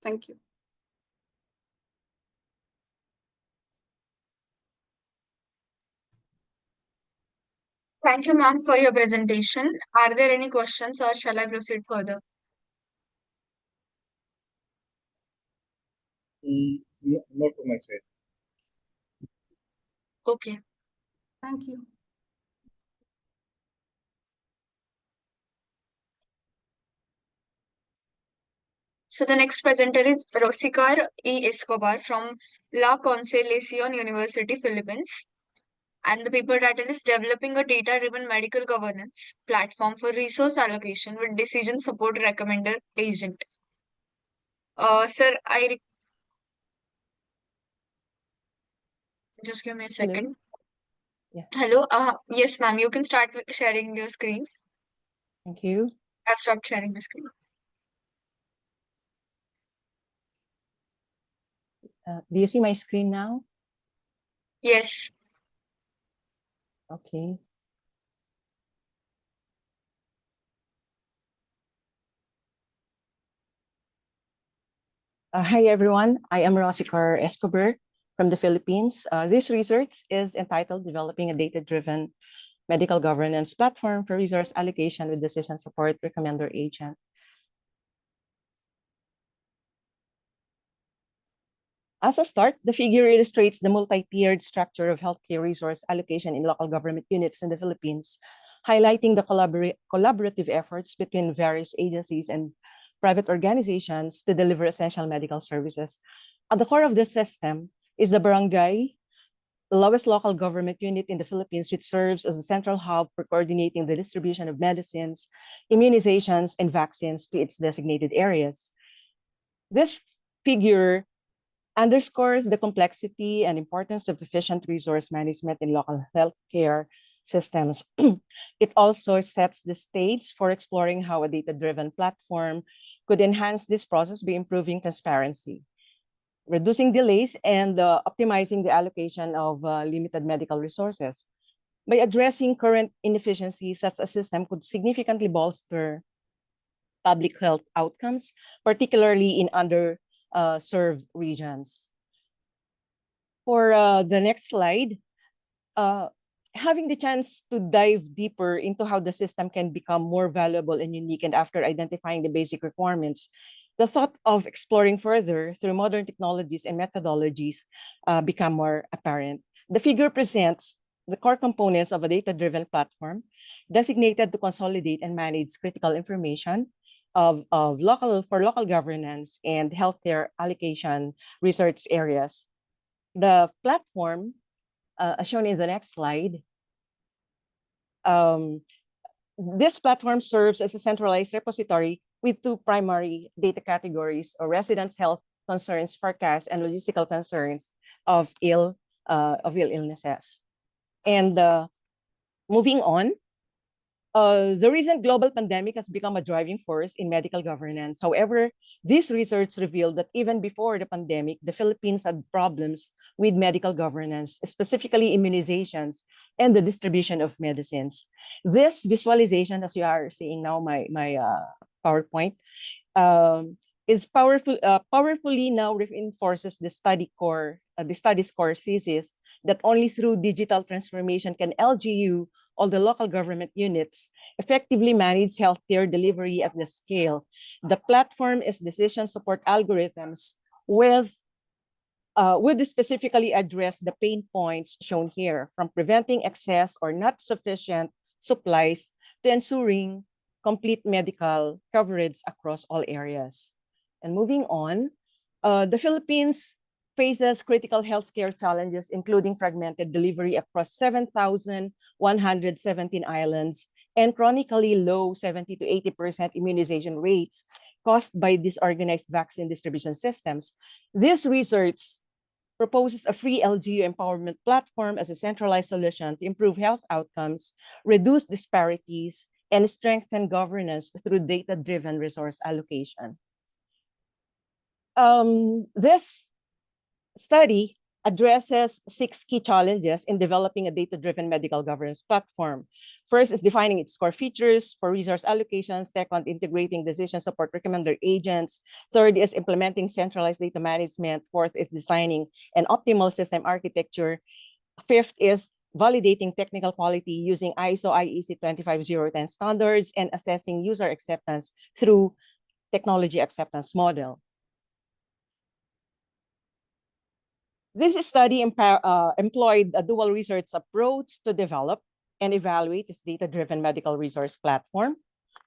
Thank you. Thank you, ma'am, for your presentation. Are there any questions or shall I proceed further? Not from my side. Okay. Thank you. So the next presenter is Rosicar E. Escobar from La Consolacion University, Philippines. And the paper title is Developing a Data-Driven Medical Governance Platform for Resource Allocation with Decision Support Recommender Agent. Sir, just give me a second. Hello. Yes, ma'am. You can start with sharing your screen. Thank you. I've stopped sharing my screen. Do you see my screen now? Yes. Okay. Hi, everyone. I am Rosicar Escobar from the Philippines. This research is entitled Developing a Data-Driven Medical Governance Platform for Resource Allocation with Decision Support Recommender Agent. As a start, the figure illustrates the multi-tiered structure of healthcare resource allocation in local government units in the Philippines, highlighting the collaborative efforts between various agencies and private organizations to deliver essential medical services. At the core of this system is the barangay lowest local government unit in the Philippines, which serves as a central hub for coordinating the distribution of medicines, immunizations, and vaccines to its designated areas. This figure underscores the complexity and importance of efficient resource management in local healthcare systems. It also sets the stage for exploring how a data-driven platform could enhance this process by improving transparency, reducing delays, and optimizing the allocation of limited medical resources. By addressing current inefficiencies, such a system could significantly bolster public health outcomes, particularly in underserved regions. For the next slide, having the chance to dive deeper into how the system can become more valuable and unique, and after identifying the basic requirements, the thought of exploring further through modern technologies and methodologies become more apparent. The figure presents the core components of a data-driven platform designated to consolidate and manage critical information for local governance and healthcare allocation research areas. The platform, as shown in the next slide, this platform serves as a centralized repository with two primary data categories: or residents' health concerns forecasts and logistical concerns of ill illnesses. And moving on, the recent global pandemic has become a driving force in medical governance. However, this research revealed that even before the pandemic, the Philippines had problems with medical governance, specifically immunizations and the distribution of medicines. This visualization, as you are seeing now, my PowerPoint, is powerfully now reinforces the study's core thesis that only through digital transformation can LGU, all the local government units, effectively manage healthcare delivery at the scale. The platform is decision support algorithms would specifically address the pain points shown here, from preventing excess or not sufficient supplies to ensuring complete medical coverage across all areas. And moving on, the Philippines faces critical healthcare challenges, including fragmented delivery across 7,117 islands and chronically low 70 to 80% immunization rates caused by disorganized vaccine distribution systems. This research proposes a free LGU empowerment platform as a centralized solution to improve health outcomes, reduce disparities, and strengthen governance through data-driven resource allocation. This study addresses 6 key challenges in developing a data-driven medical governance platform. First is defining its core features for resource allocation. Second, integrating decision support recommender agents. Third is implementing centralized data management. Fourth is designing an optimal system architecture. Fifth is validating technical quality using ISO IEC 25010 standards and assessing user acceptance through technology acceptance model. This study employed a dual research approach to develop and evaluate this data-driven medical resource platform.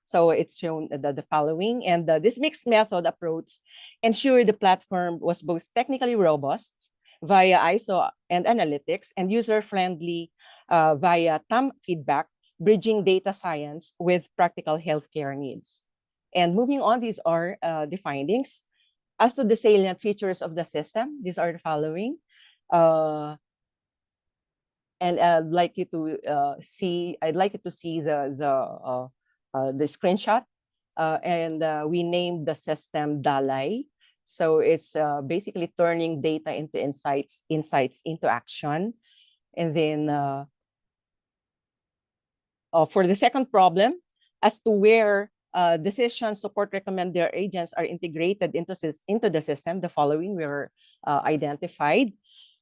So it's shown the following. And this mixed method approach ensured the platform was both technically robust via ISO and analytics and user-friendly via TAM feedback, bridging data science with practical healthcare needs. And moving on, these are the findings. As to the salient features of the system, these are the following. And I'd like you to see the screenshot. We named the system Dalai. So it's basically turning data into insights into action. And then for the second problem, as to where decision support recommender agents are integrated into the system, the following were identified.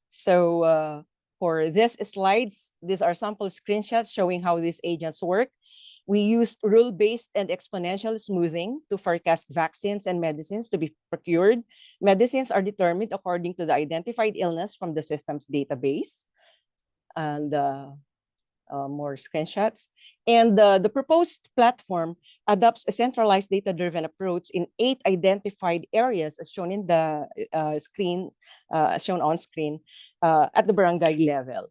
So for these slides, these are sample screenshots showing how these agents work. We used rule-based and exponential smoothing to forecast vaccines and medicines to be procured. Medicines are determined according to the identified illness from the system's database. And more screenshots. And the proposed platform adopts a centralized data-driven approach in 8 identified areas as shown in the screen, shown on screen. at the barangay level.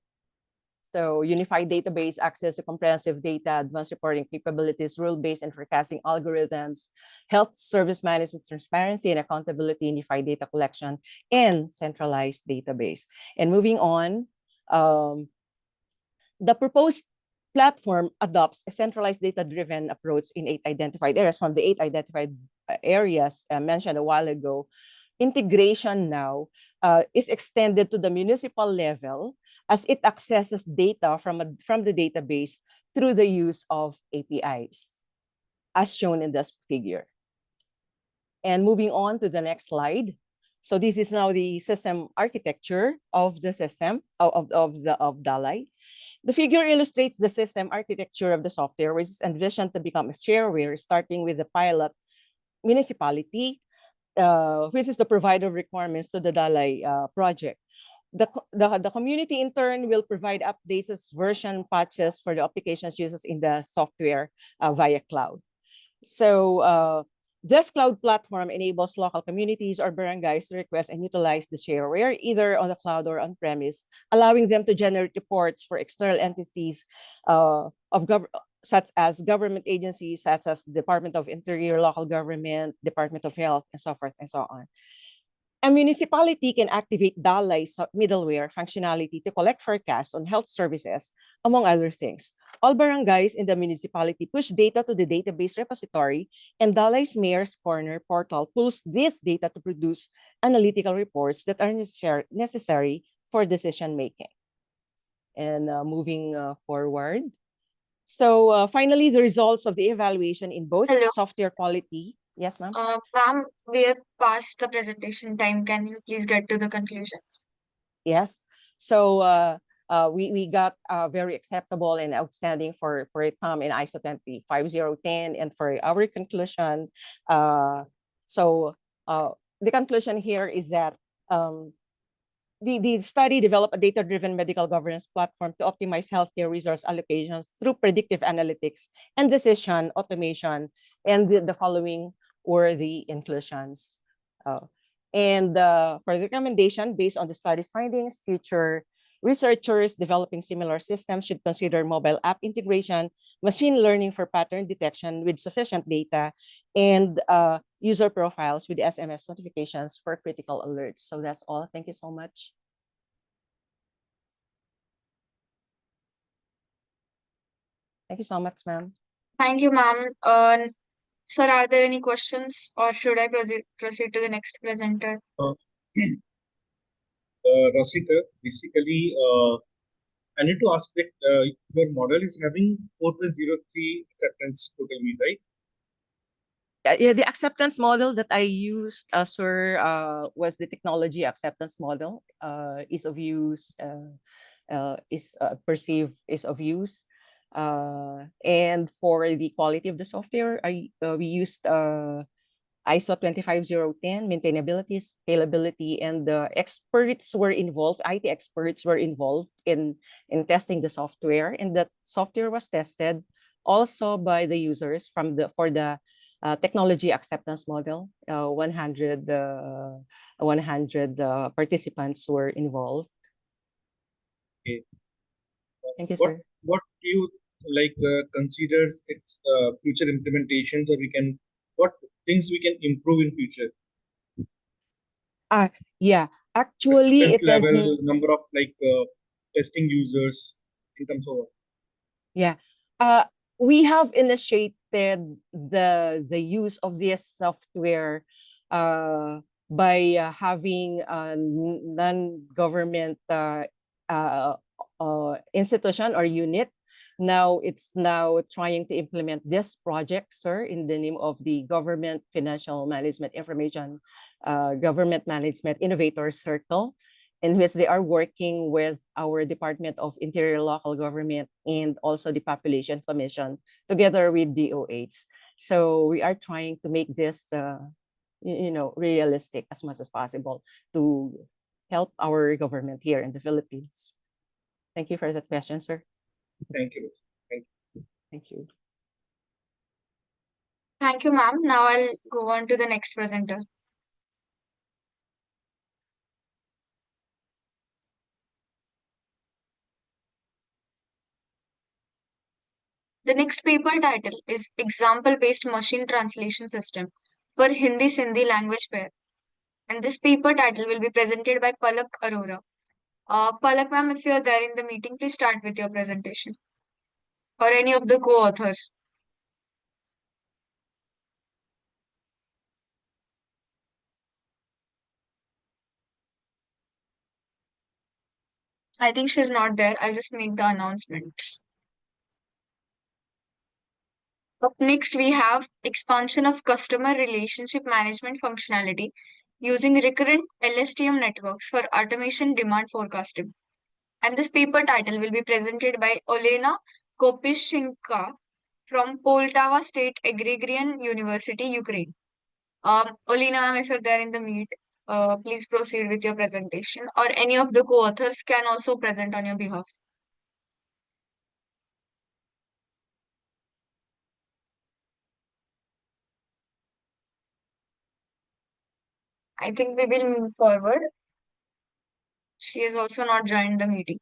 So unified database, access to comprehensive data, advanced reporting capabilities, rule-based and forecasting algorithms, health service management, transparency and accountability, unified data collection, and centralized database. And moving on, the proposed platform adopts a centralized data-driven approach in 8 identified areas. From the 8 identified areas mentioned a while ago, integration now is extended to the municipal level as it accesses data from the database through the use of APIs, as shown in this figure. And moving on to the next slide. So this is now the system architecture of the system of DALI. The figure illustrates the system architecture of the software, which is envisioned to become a shareware, starting with the pilot municipality, which is the provider of requirements to the DALI project. The community in turn will provide updates as version patches for the applications used in the software via cloud. So this cloud platform enables local communities or barangays to request and utilize the shareware either on the cloud or on premise, allowing them to generate reports for external entities such as government agencies, such as Department of Interior, local government, Department of Health, and so forth and so on. A municipality can activate DALI's middleware functionality to collect forecasts on health services, among other things. All barangays in the municipality push data to the database repository, and DALI's Mayor's Corner portal pulls this data to produce analytical reports that are necessary for decision making. And moving forward. So finally, the results of the evaluation in both Hello. software quality. Yes, ma'am. Ma'am, we are past the presentation time. Can you please get to the conclusions? Yes. So we got very acceptable and outstanding for Tom in ISO 25010, and for our conclusion. The conclusion here is that the study developed a data-driven medical governance platform to optimize healthcare resource allocations through predictive analytics and decision automation, and the following were the inclusions. For the recommendation, based on the study's findings, future researchers developing similar systems should consider mobile app integration, machine learning for pattern detection with sufficient data, and user profiles with SMS notifications for critical alerts. So that's all. Thank you so much. Thank you so much, ma'am. Thank you, ma'am. Sir, are there any questions, or should I proceed to the next presenter? Rasika, basically, I need to ask that your model is having 4.03 acceptance totally, right? Yeah, the acceptance model that I used, sir, was the technology acceptance model. Ease of use, perceived ease of use. And for the quality of the software, we used ISO 25010, maintainability, scalability, and the experts were involved, IT experts were involved in testing the software, and the software was tested also by the users for the technology acceptance model. 100 participants were involved. Okay. Thank you, sir. What do you considers its future implementations, or what things we can improve in future? Yeah, actually, it level, doesn't. number of testing users in terms of. Yeah, we have initiated the use of this software by having a non-government institution or unit. Now it's trying to implement this project, sir, in the name of the Government Financial Management Information Government Management Innovator Circle, in which they are working with our Department of Interior Local Government and also the Population Commission together with DOH. So we are trying to make this realistic as much as possible to help our government here in the Philippines. Thank you for that question, sir. Thank you. Thank you. Thank you, ma'am. Now I'll go on to the next presenter. The next paper title is Example-Based Machine Translation System for Hindi-Sindhi Language Pair. And this paper title will be presented by Palak Arora. Palak ma'am, if you are there in the meeting, please start with your presentation. Or any of the co-authors. I think she's not there. I'll just make the announcements. Up next, we have expansion of customer relationship management functionality using recurrent LSTM networks for automation demand forecasting. And this paper title will be presented by Olena Kopishinka from Poltava State Agrarian University, Ukraine. Olena, ma'am, if you're there in the meet, please proceed with your presentation, or any of the co-authors can also present on your behalf. I think we will move forward. She has also not joined the meeting.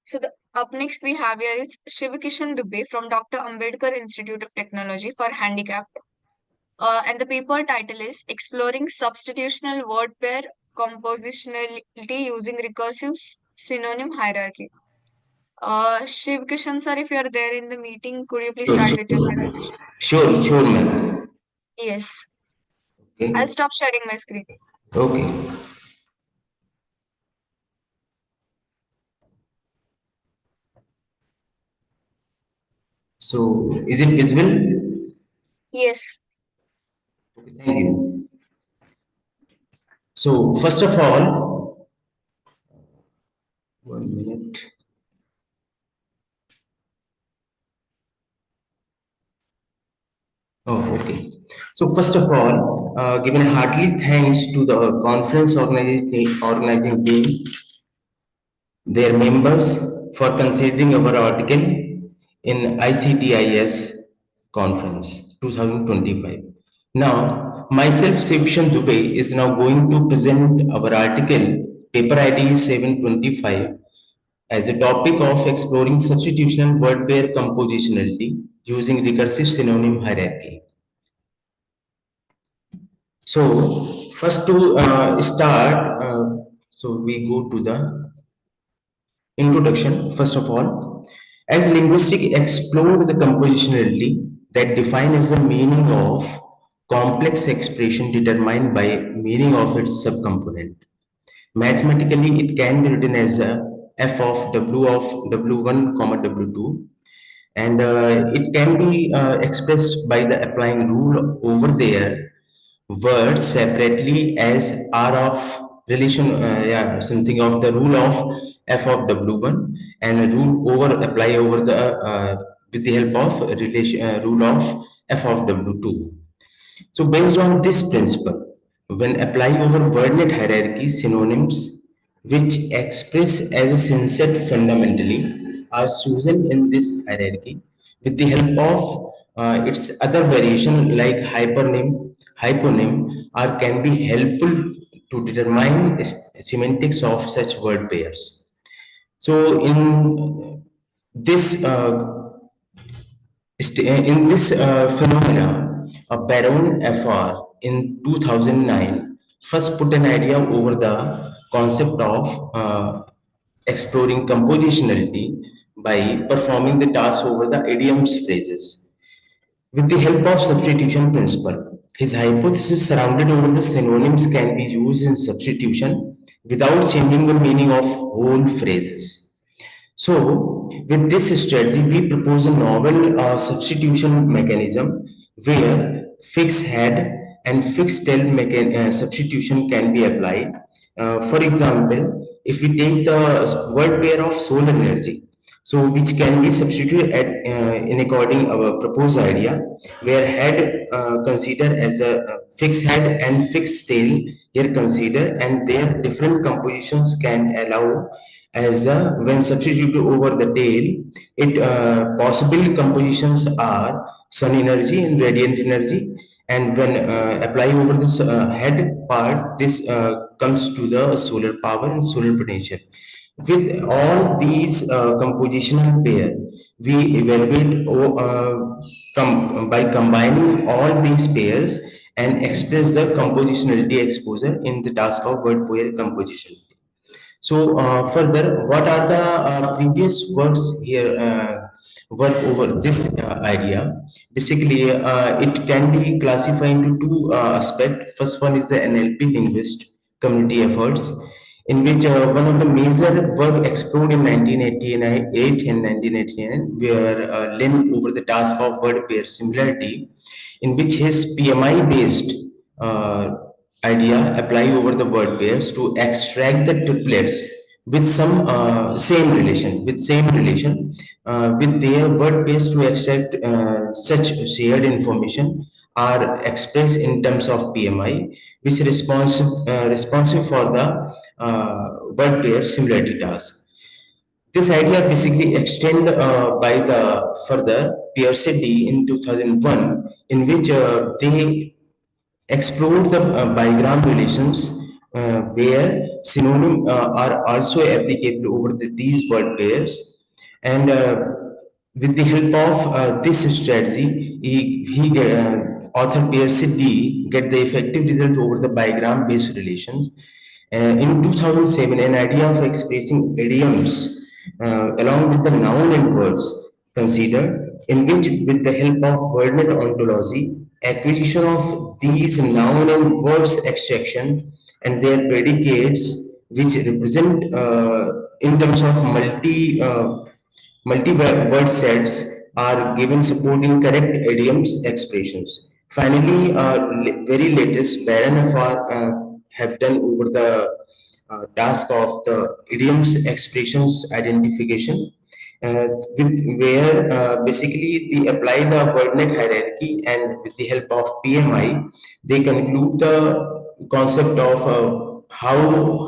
So up next we have here is Shivakishan Dubey from Dr. Ambedkar Institute of Technology for Handicapped. And the paper title is Exploring Substitutional Word Pair Compositionality Using Recursive Synonym Hierarchy. Shivkishan sir, if you are there in the meeting, could you please start with your presentation? Sure, ma'am. Yes. Okay. I'll stop sharing my screen. Okay. So, is it visible? Yes. Okay, thank you. So, first of all, 1 minute. Oh, okay. So, first of all, giving a hearty thanks to the conference organizing team, their members for considering our article in ICTIS conference 2025. Now, myself, Sivshan Dubey, is now going to present our article, paper ID 725, as a topic of exploring substitutional word pair compositionality using recursive synonym hierarchy. So, first to start, so we go to the introduction. First of all, as linguistics explore the compositionality that defines the meaning of complex expression determined by meaning of its subcomponent. Mathematically, it can be written as a f of w1 comma w2, and it can be expressed by the applying rule over there words separately as r of relation, something of the rule of f of w1, and a rule over apply over the with the help of relation rule of f of w2. So based on this principle, when apply over wordnet hierarchy, synonyms which express as a synset fundamentally are chosen in this hierarchy with the help of its other variation like hyponym, or can be helpful to determine semantics of such word pairs. So in this phenomena, Baron Fr in 2009 first put an idea over the concept of exploring compositionality by performing the task over the idioms phrases. With the help of substitution principle, his hypothesis surrounded over the synonyms can be used in substitution without changing the meaning of whole phrases. So, with this strategy, we propose a novel substitution mechanism where fixed head and fixed tail substitution can be applied. For example, if we take the word pair of solar energy, so which can be substituted in according our proposed idea, where head consider as a fixed head and fixed tail here consider, and their different compositions can allow as when substituted over the tail, it possible compositions are sun energy and radiant energy, and when apply over this head part, this comes to the solar power and solar potential. With all these compositional pair, we evaluate by combining all these pairs and express the compositionality exposure in the task of word pair composition. So further, what are the previous works here work over this idea? Basically, it can be classified into two aspects. First one is the NLP linguist community efforts, in which one of the major work explored in 1988 and 1989 were Lin over the task of word pair similarity, in which his PMI based uh, idea apply over the word pairs to extract the triplets with some same relation with their word pairs to accept such shared information are expressed in terms of PMI, which responsive for the word pair similarity task. This idea basically extend by the further Pierce D in 2001, in which they explored the bigram relations where synonym are also applicable over these word pairs, and with the help of this strategy author Pierce D get the effective result over the bigram based relations. In 2007, an idea of expressing idioms along with the noun and verbs considered, in which, with the help of wordnet ontology, acquisition of these noun and verbs extraction and their predicates, which represent in terms of multi-word sets, are given supporting correct idioms expressions. Finally, very latest Baron of have done over the task of the idioms expressions identification, where basically they apply the wordnet hierarchy, and with the help of PMI, they conclude the concept of how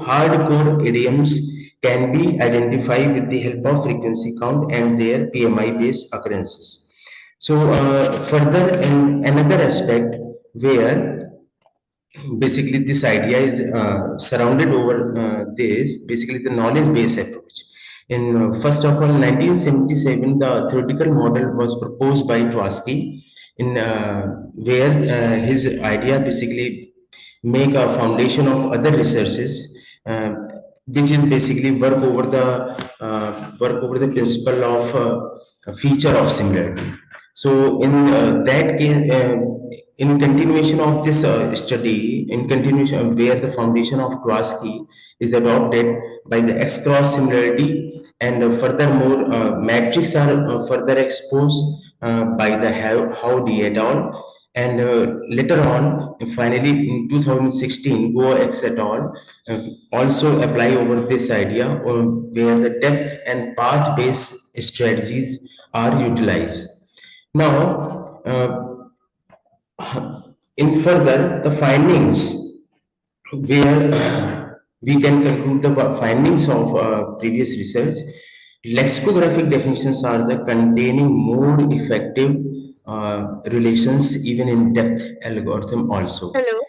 hardcore idioms can be identified with the help of frequency count and their PMI based occurrences. So further, in another aspect where basically this idea is surrounded over this basically the knowledge based approach. In first of all, 1977, the theoretical model was proposed by Tversky, in where his idea basically make a foundation of other researches, which is basically work over the principle of a feature of similarity. So in that case, in continuation of this study, in continuation where the foundation of Tversky is adopted by the X cross similarity, and furthermore matrix are further exposed by the Howdy et al. And later on, finally in 2016, Go X et al. Also apply over this idea where the depth and path based strategies are utilized. Now, in further, the findings where we can conclude the findings of previous research, lexicographic definitions are the containing more effective relations even in depth algorithm also. Hello.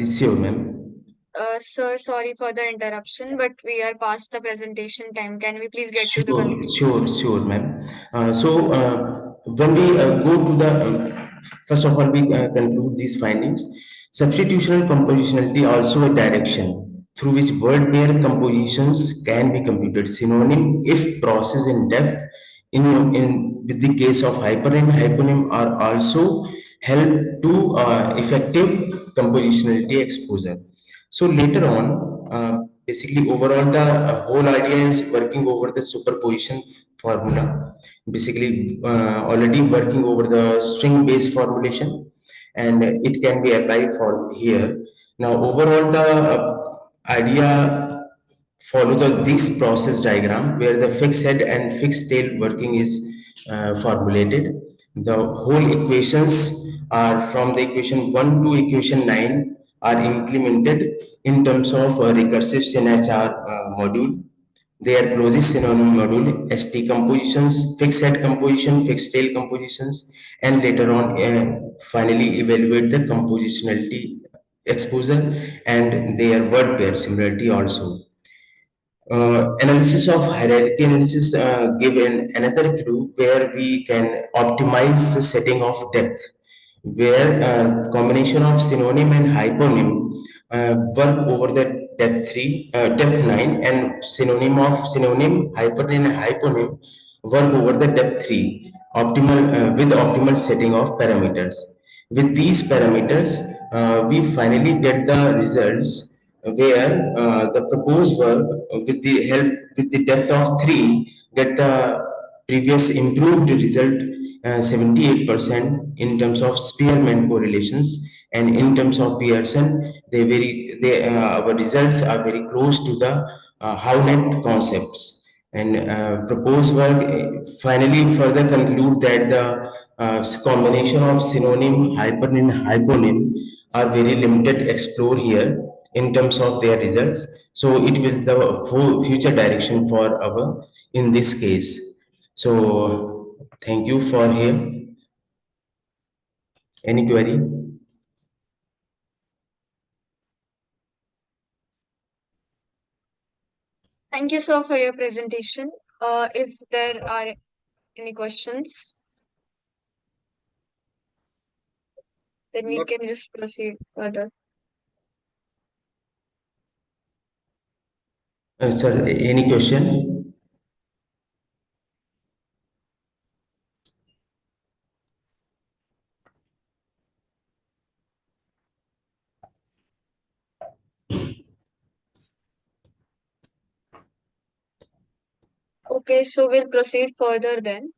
Sure, ma'am. Sir, sorry for the interruption, but we are past the presentation time. Can we please get to the Sure, conclusion? sure, ma'am. So when we go to the first of all, we conclude these findings. Substitutional compositionality also a direction through which word pair compositions can be computed. Synonym, if processed in depth, in with the case of hypernym, hyponym are also help to effective compositionality exposure. So later on, basically overall the whole idea is working over the superposition formula, basically already working over the string based formulation, and it can be applied for here. Now overall the idea follow this process diagram where the fixed head and fixed tail working is formulated. The whole equations are from the equation 1 to equation 9 are implemented in terms of recursive SynHR module. Their closest synonym module, ST compositions, fixed head composition, fixed tail compositions, and later on finally evaluate the compositionality exposure and their word pair similarity also. analysis of hierarchy analysis give another clue where we can optimize the setting of depth, where combination of synonym and hyponym work over the depth 9, and synonym, hypernym, and hyponym work over the depth 3, optimal with optimal setting of parameters. With these parameters, we finally get the results where the proposed work with the depth of 3 get the previous improved result 78% in terms of Spearman correlations, and in terms of Pearson, our results are very close to the Hownet concepts. And proposed work finally further conclude that the combination of synonym, hypernym, hyponym are very limited explore here in terms of their results. So it will the future direction for our in this case. So thank you for here. Any query? Thank you, sir, for your presentation. If there are any questions, then we Not- can just proceed further. Sir, any question? Okay, so we'll proceed further then.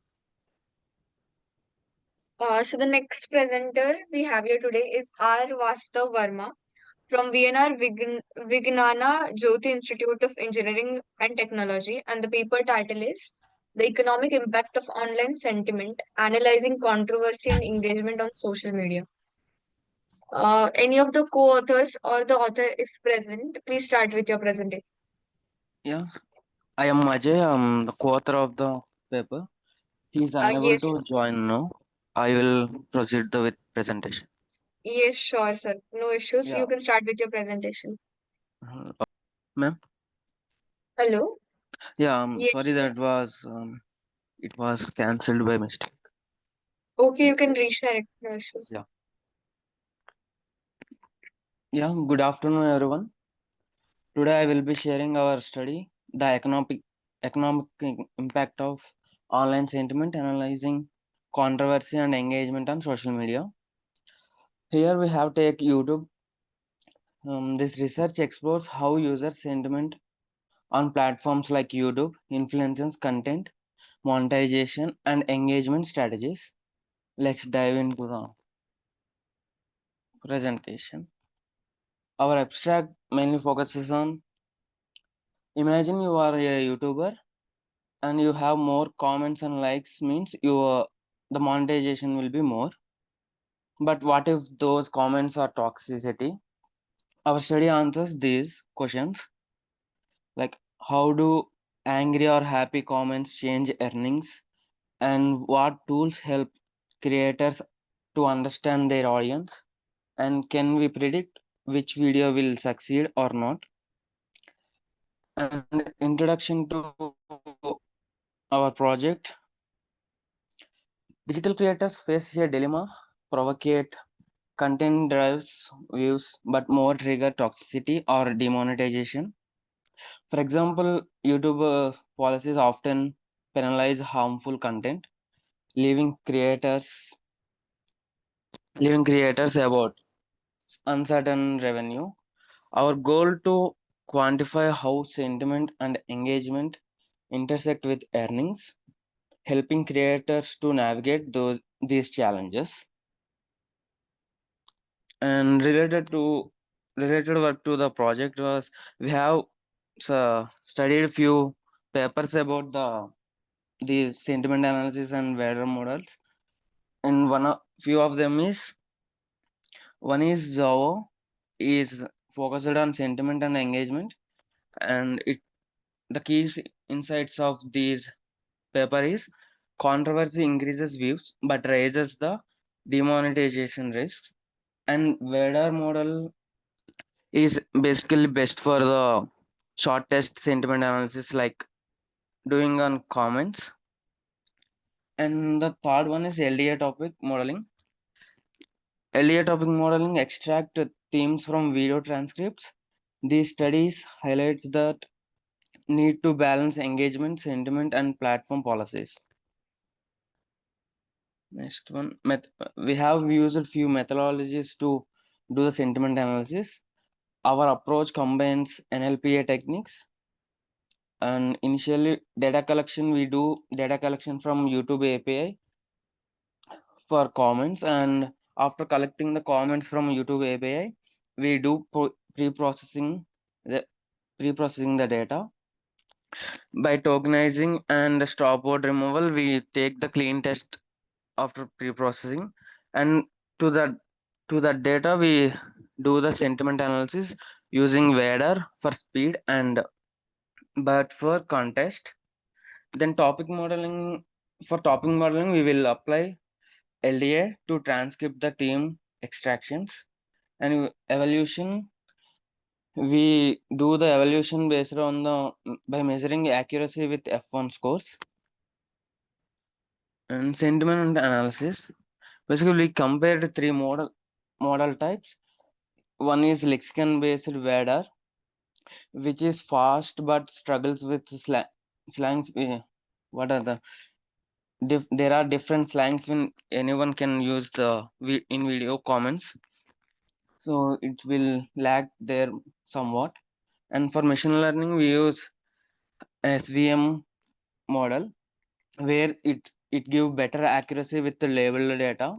So the next presenter we have here today is R. Vastav Verma from VNR Vignana Jyoti Institute of Engineering and Technology, and the paper title is The Economic Impact of Online Sentiment, Analyzing Controversy and Engagement on Social Media. Any of the co-authors or the author, if present, please start with your presentation. Yeah, I am Ajay. I'm the co-author of the paper. He is unable to Yes, join now. I will proceed with presentation. yes, sure, sir. No issues. Yeah. You can start with your presentation. Ma'am? Hello? Yeah, Yes, sorry sir. that was it was cancelled by mistake. Okay, you can reshare it. No issues. Yeah. Yeah, good afternoon everyone. Today I will be sharing our study, the economic impact of online sentiment, analyzing controversy and engagement on social media. Here we have take YouTube. This research explores how user sentiment on platforms like YouTube influences content, monetization, and engagement strategies. Let's dive into the presentation. Our abstract mainly focuses on, imagine you are a YouTuber and you have more comments and likes, means the monetization will be more. But what if those comments are toxicity? Our study answers these questions, like how do angry or happy comments change earnings, and what tools help creators to understand their audience, and can we predict which video will succeed or not. And introduction to our project. Digital creators face a dilemma: provocate content drives views but more trigger toxicity or demonetization. For example, YouTube policies often penalize harmful content, leaving creators about uncertain revenue. Our goal to quantify how sentiment and engagement intersect with earnings, helping creators to navigate these challenges. And related work to the project was, we have studied few papers about the sentiment analysis and weather models, and few of them is, one is Zoho, is focused on sentiment and engagement, and the key insights of these paper is, controversy increases views but raises the demonetization risk, and Vedar model is basically best for the short test sentiment analysis like doing on comments. And the third one is LDA topic modeling. LDA topic modeling extract themes from video transcripts. These studies highlights that need to balance engagement, sentiment, and platform policies. Next one, we have used few methodologies to do the sentiment analysis. Our approach combines NLPA techniques, and initially data collection, we do data collection from YouTube API for comments, and after collecting the comments from YouTube API, we do pre-processing the data. By tokenizing and stopword removal, we take the clean test after pre-processing, and to that data we do the sentiment analysis using Vader for speed and but for context. Then for topic modeling we will apply LDA to transcript the team extractions, and evaluation we do the evaluation based on by measuring accuracy with F1 scores. And sentiment analysis, basically we compared three model types. One is lexicon based Vader, which is fast but struggles with slangs. What are there are different slangs when anyone can use in video comments, so it will lag there somewhat. And for machine learning we use SVM model, where it give better accuracy with the labeled data.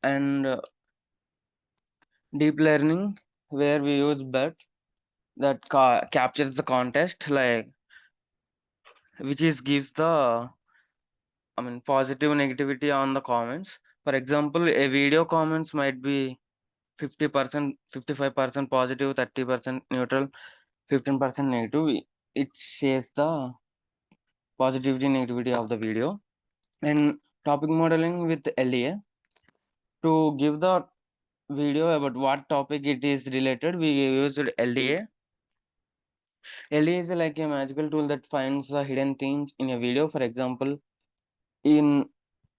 And deep learning, where we use BERT that captures the context, like which is gives the positive negativity on the comments. For example, a video comments might be 50%, 55% positive, 30% neutral, 15% negative. It shares the positivity negativity of the video. And topic modeling with LDA, to give the video about what topic it is related, we used LDA. LDA is like a magical tool that finds the hidden themes in a video. For example, in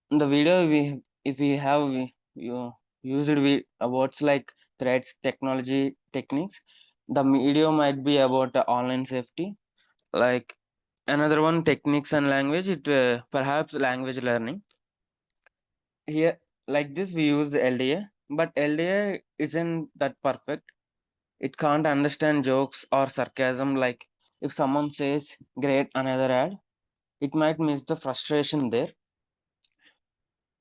the video, if we have used words like threats, technology, techniques, the video might be about online safety. Like another one, techniques and language, it perhaps language learning. Here, like this, we use the LDA, but LDA isn't that perfect. It can't understand jokes or sarcasm. Like if someone says great another ad, it might miss the frustration there.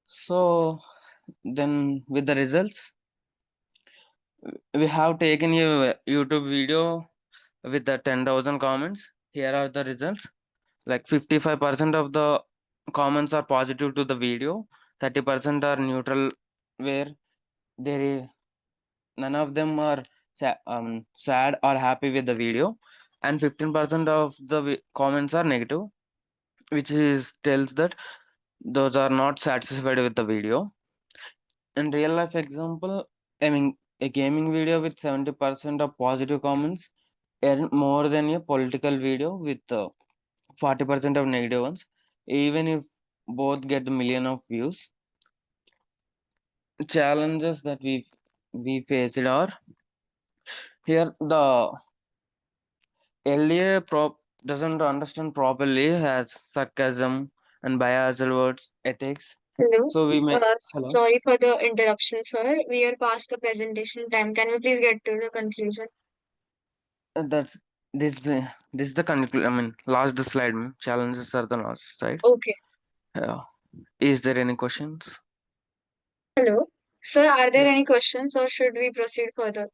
So then with the results, we have taken a YouTube video with the 10,000 comments. Here are the results. Like 55% of the comments are positive to the video, 30% are neutral, where there is none of them are sad or happy with the video, and 15% of the comments are negative, which tells that those are not satisfied with the video. In real life example, a gaming video with 70% of positive comments earn more than a political video with 40% of negative ones, even if both get a million of views. Challenges that we faced are here: the LDA doesn't understand properly, has sarcasm and biased words, ethics. Hello. So we may hello. Sorry for the interruption, sir. We are past the presentation time. Can we please get to the conclusion? That's this is the conclusion. Last the slide. Challenges are the last slide. Okay. Is there any questions? Hello. Sir, are there Yeah. any questions or should we proceed further?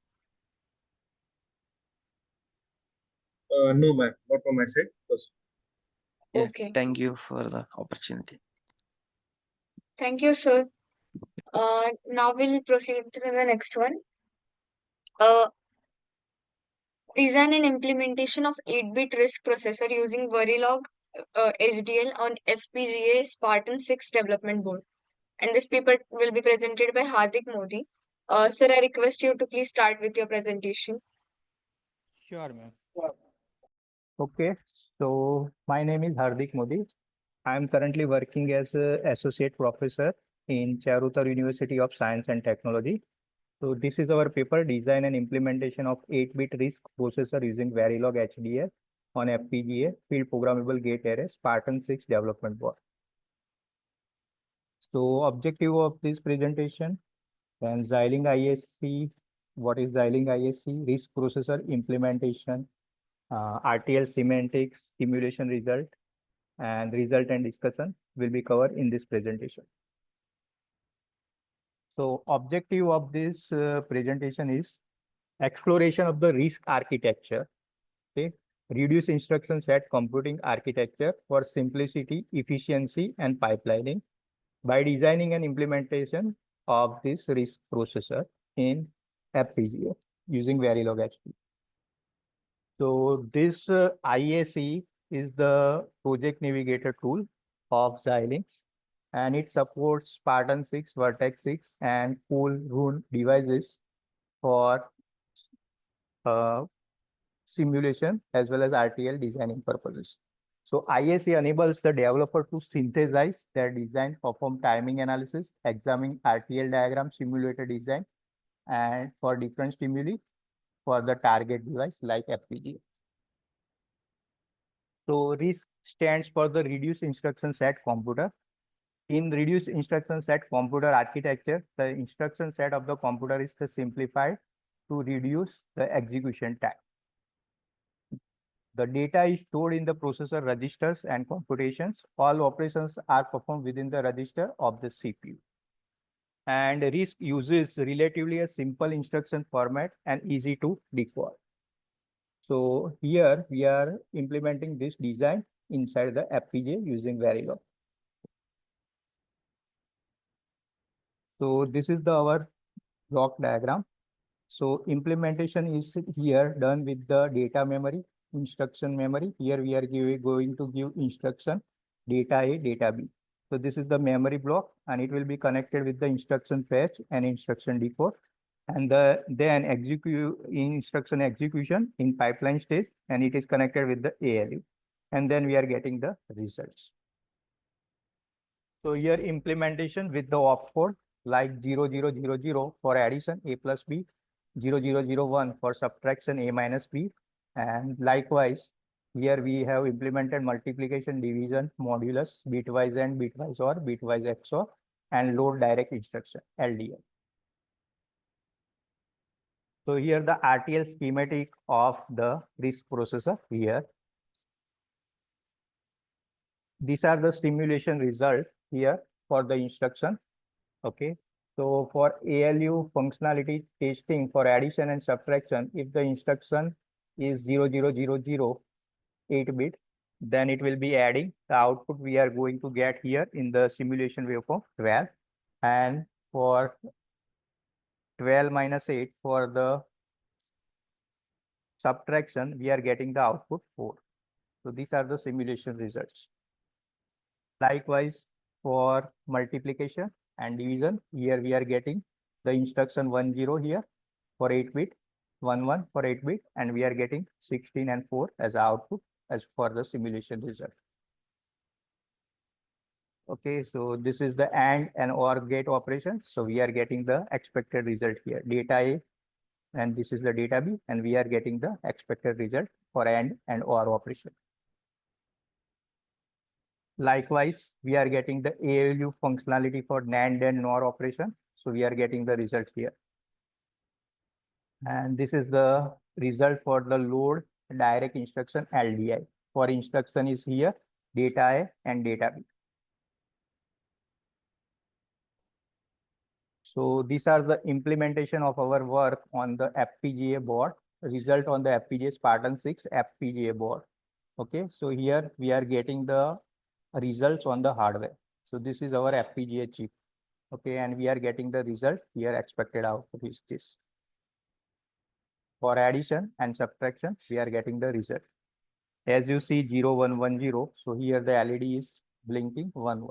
No, ma'am, not from my side. Yeah, Okay. thank you for the opportunity. Thank you, sir. Now we'll proceed to the next one. Design and implementation of 8-bit RISC processor using Verilog HDL on FPGA Spartan 6 development board. And this paper will be presented by Hardik Modi. Sir, I request you to please start with your presentation. Sure, ma'am. Okay, so my name is Hardik Modi. I am currently working as an associate professor in Charutar University of Science and Technology. So this is our paper, Design and Implementation of 8-bit RISC Processor using Verilog HDL on FPGA Field Programmable Gate Array Spartan 6 Development Board. So objective of this presentation, and Xilinx ISC, what is Xilinx ISC? RISC Processor Implementation, RTL semantics, simulation result, and discussion will be covered in this presentation. So objective of this presentation is exploration of the RISC architecture, okay? Reduce instruction set computing architecture for simplicity, efficiency, and pipelining by designing and implementation of this RISC processor in FPGA using Verilog HP. So this IAC is the project navigator tool of Xilinx, and it supports Spartan 6, Vertex 6, and Cool Rune devices for simulation as well as RTL designing purposes. So IAC enables the developer to synthesize their design, perform timing analysis, examine RTL diagram, simulator design, and for different stimuli for the target device like FPGA. So RISC stands for the Reduced Instruction Set Computer. In Reduced Instruction Set Computer architecture, the instruction set of the computer is simplified to reduce the execution time. The data is stored in the processor registers and computations. All operations are performed within the register of the CPU. And RISC uses relatively a simple instruction format and easy to decode. So here we are implementing this design inside the FPGA using Verilog. So this is our block diagram. So implementation is here done with the data memory, instruction memory. Here we are going to give instruction data A, data B. So this is the memory block, and it will be connected with the instruction fetch and instruction decode. And then instruction execution in pipeline stage, and it is connected with the ALU. And then we are getting the results. So here implementation with the opcode like 0000 for addition A plus B, 0001 for subtraction A minus B. And likewise, here we have implemented multiplication, division, modulus, bitwise and bitwise or bitwise XOR, and load direct instruction, LDL. So here the RTL schematic of the RISC processor here. These are the simulation result here for the instruction. Okay. So for ALU functionality testing for addition and subtraction, if the instruction is 0000 8-bit, then it will be adding the output we are going to get here in the simulation waveform 12. And for 12 minus 8 for the subtraction, we are getting the output 4. So these are the simulation results. Likewise, for multiplication and division, here we are getting the instruction 10 here for 8-bit, 11 for 8-bit, and we are getting 16 and 4 as output as for the simulation result. Okay, so this is the AND and OR gate operation. So we are getting the expected result here, data A, and this is the data B, and we are getting the expected result for AND and OR operation. Likewise, we are getting the ALU functionality for NAND and NOR operation. So we are getting the result here. And this is the result for the load direct instruction LDI. For instruction is here, data A and data B. So these are the implementation of our work on the FPGA board, result on the FPGA Spartan 6 FPGA board. Okay, so here we are getting the results on the hardware. So this is our FPGA chip. Okay, and we are getting the result here. Expected output is this. For addition and subtraction, we are getting the result. As you see 0110, so here the LED is blinking 11.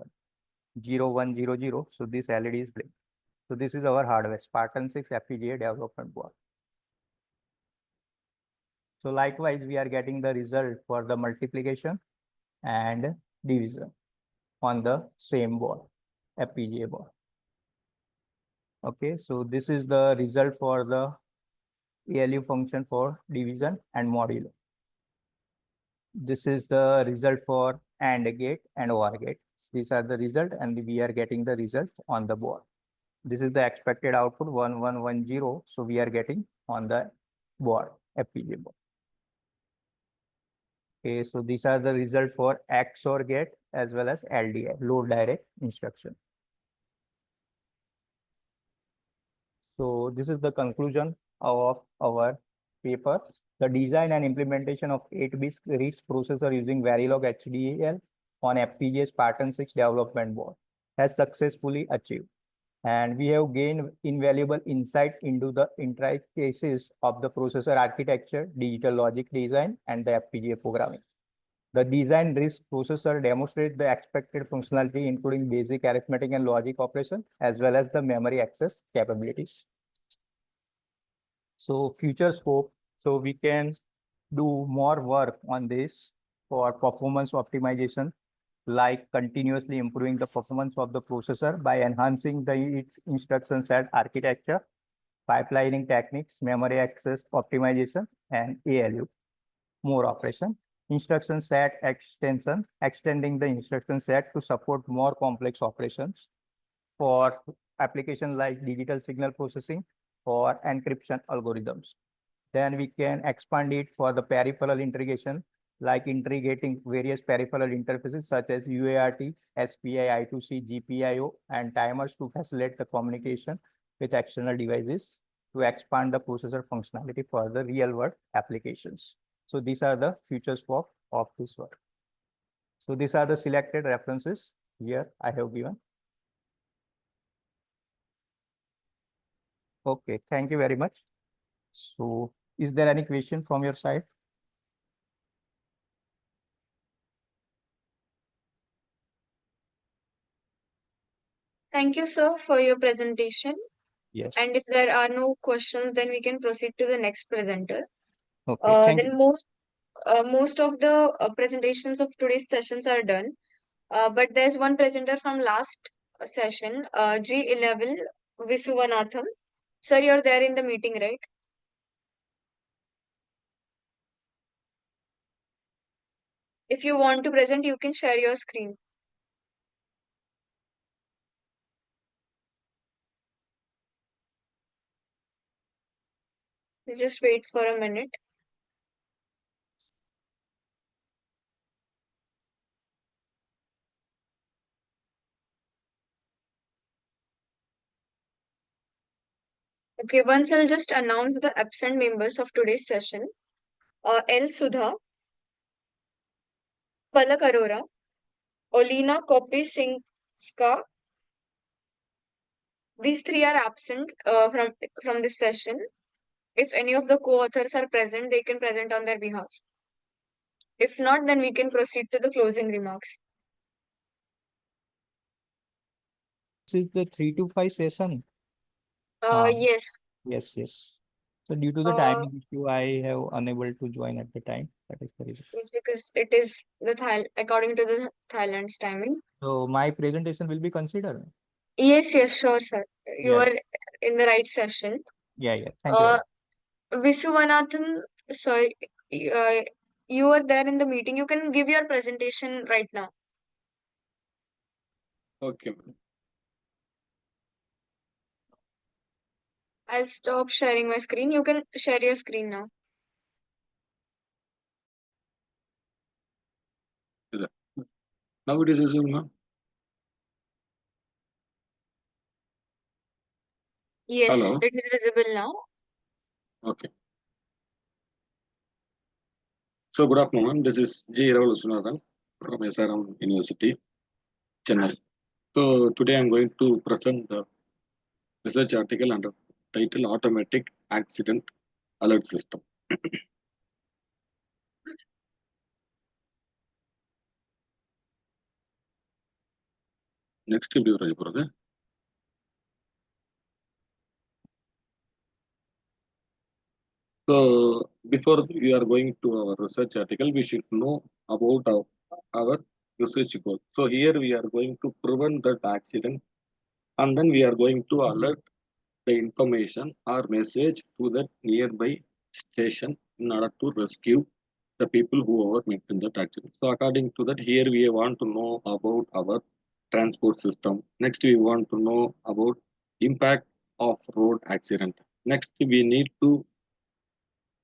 0100, so this LED is blinking. So this is our hardware, Spartan 6 FPGA development board. So likewise, we are getting the result for the multiplication and division on the same board, FPGA board. Okay, so this is the result for the ALU function for division and modulo. This is the result for AND gate and OR gate. These are the result, and we are getting the result on the board. This is the expected output 1110. So we are getting on the board, FPGA board. Okay, so these are the result for XOR gate as well as LDI, load direct instruction. So this is the conclusion of our paper. The design and implementation of 8-bit RISC processor using Verilog HDL on FPGA Spartan 6 development board has successfully achieved. And we have gained invaluable insight into the intricacies of the processor architecture, digital logic design, and the FPGA programming. The design RISC processor demonstrates the expected functionality, including basic arithmetic and logic operation, as well as the memory access capabilities. So future scope, so we can do more work on this for performance optimization, like continuously improving the performance of the processor by enhancing its instruction set architecture, pipelining techniques, memory access optimization, and ALU, more operation. Instruction set extension, extending the instruction set to support more complex operations for applications like digital signal processing or encryption algorithms. Then we can expand it for the peripheral integration, like integrating various peripheral interfaces such as UART, SPI, I2C, GPIO, and timers to facilitate the communication with external devices to expand the processor functionality for the real-world applications. So these are the future scope of this work. So these are the selected references here I have given. Okay, thank you very much. So is there any question from your side? Thank you, sir, for your presentation. Yes. And if there are no questions, then we can proceed to the next presenter. Okay, thank Then you. most of the presentations of today's sessions are done. But there's one presenter from last session, G11, Visuvanatham. Sir, you're there in the meeting, right? If you want to present, you can share your screen. Just wait for a minute. Okay, once I'll just announce the absent members of today's session. L. Sudha, Palak Arora, Olina Kopisinska. These three are absent from this session. If any of the co-authors are present, they can present on their behalf. If not, then we can proceed to the closing remarks. This is the 3 to 5 session. Yes. Yes, yes. So due to the timing issue, I have unable to join at the time. That is the reason. Yes, because it is according to the Thailand's timing. So my presentation will be considered. Yes, sure, sir. You Yeah. are in the right session. Yeah. Thank you. Visuvanatham, sorry, you are there in the meeting. You can give your presentation right now. Okay. I'll stop sharing my screen. You can share your screen now. Now it is visible, ma'am. Yes, Hello. it is visible now. Okay. So good afternoon, ma'am. This is G. Raval from SRM University, Chennai. So today I'm going to present the research article under title Automatic Accident Alert System. Next video, brother. So before we are going to our research article, we should know about our research goal. So here we are going to prevent that accident, and then we are going to alert the information or message to the nearby station in order to rescue the people who were met in that accident. So according to that, here we want to know about our transport system. Next, we want to know about impact of road accident. Next, we need to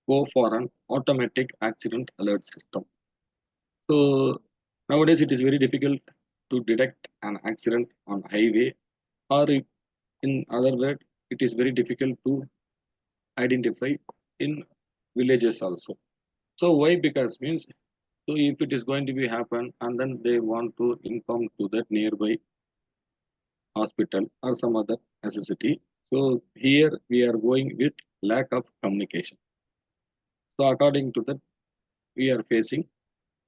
go for an automatic accident alert system. So nowadays it is very difficult to detect an accident on highway, or in other words, it is very difficult to identify in villages also. So why? Because means, so if it is going to be happen and then they want to inform to that nearby hospital or some other necessity. So here we are going with lack of communication. So according to that, we are facing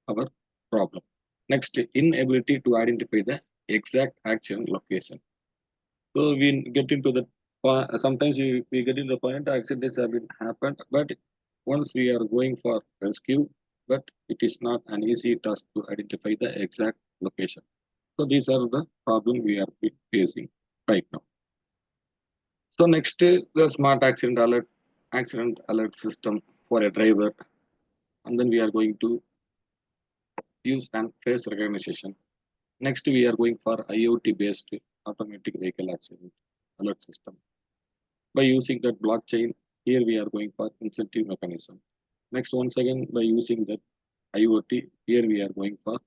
our problem. Next, inability to identify the exact action location. So we get into the sometimes we get in the point accidents have been happened, but once we are going for rescue, but it is not an easy task to identify the exact location. So these are the problem we are facing right now. So next is the smart accident alert system for a driver, and then we are going to use and face recognition. Next, we are going for IoT-based automatic vehicle accident alert system. By using that blockchain, here we are going for incentive mechanism. Next, once again, by using that IoT, here we are going for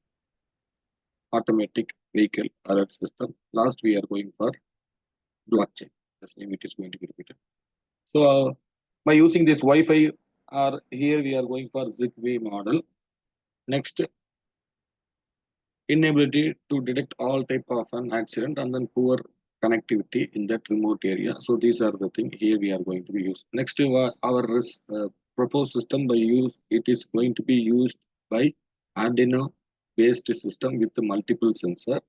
automatic vehicle alert system. Last, we are going for blockchain. The same it is going to be repeated. So, by using this Wi-Fi, or here we are going for Zigbee model. Next, inability to detect all type of an accident, and then poor connectivity in that remote area. So these are the things here we are going to be used. Next, our proposed system by use, it is going to be used by Arduino based system with the multiple sensor,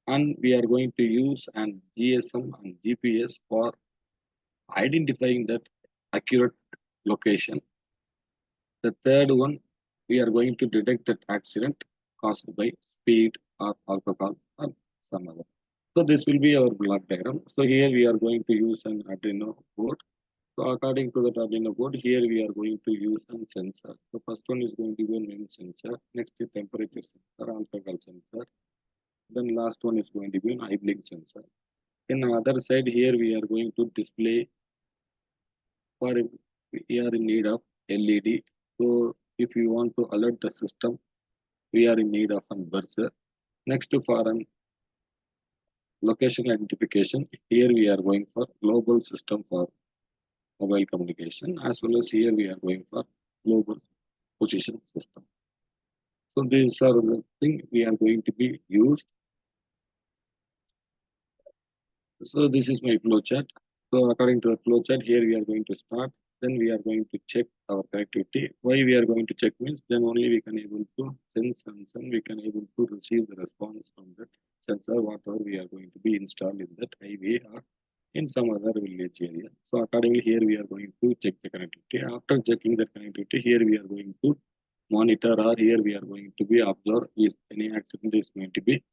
and we are going to use an GSM and GPS for identifying that accurate location. The third one, we are going to detect that accident caused by speed or alcohol or some other. So this will be our block diagram. So here we are going to use an Arduino board. So according to the Arduino board, here we are going to use a sensor. The first one is going to be a MEMS sensor. Next is temperature sensor, alcohol sensor. Then last one is going to be an idling sensor. In the other side, here we are going to display for if we are in need of LED. So if you want to alert the system, we are in need of a buzzer. Next, for an location identification, here we are going for global system for mobile communication, as well as here we are going for global position system. So these are the things we are going to be used. So this is my flow chart. So according to the flow chart, here we are going to start. Then we are going to check our connectivity. Why we are going to check means then only we can able to sense and we can able to receive the response from that sensor, whatever we are going to be installed in that highway or in some other village area. So accordingly, here we are going to check the connectivity. After checking the connectivity, here we are going to monitor, or here we are going to be observe if any accident is going to be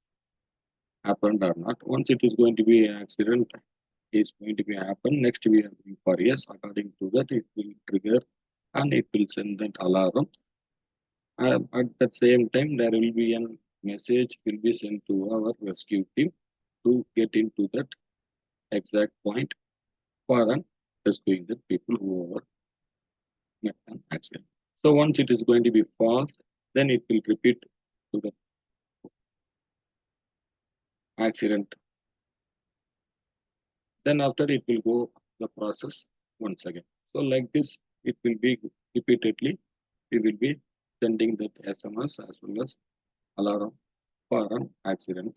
happened or not. Once it is going to be an accident is going to be happen, next we are going for yes. According to that, it will trigger and it will send that alarm. At the same time, there will be a message will be sent to our rescue team to get into that exact point for rescuing the people who are met an accident. So once it is going to be false, then it will repeat to the accident. Then after it will go the process once again. So like this, it will be repeatedly. We will be sending that SMS as well as alarm for an accident.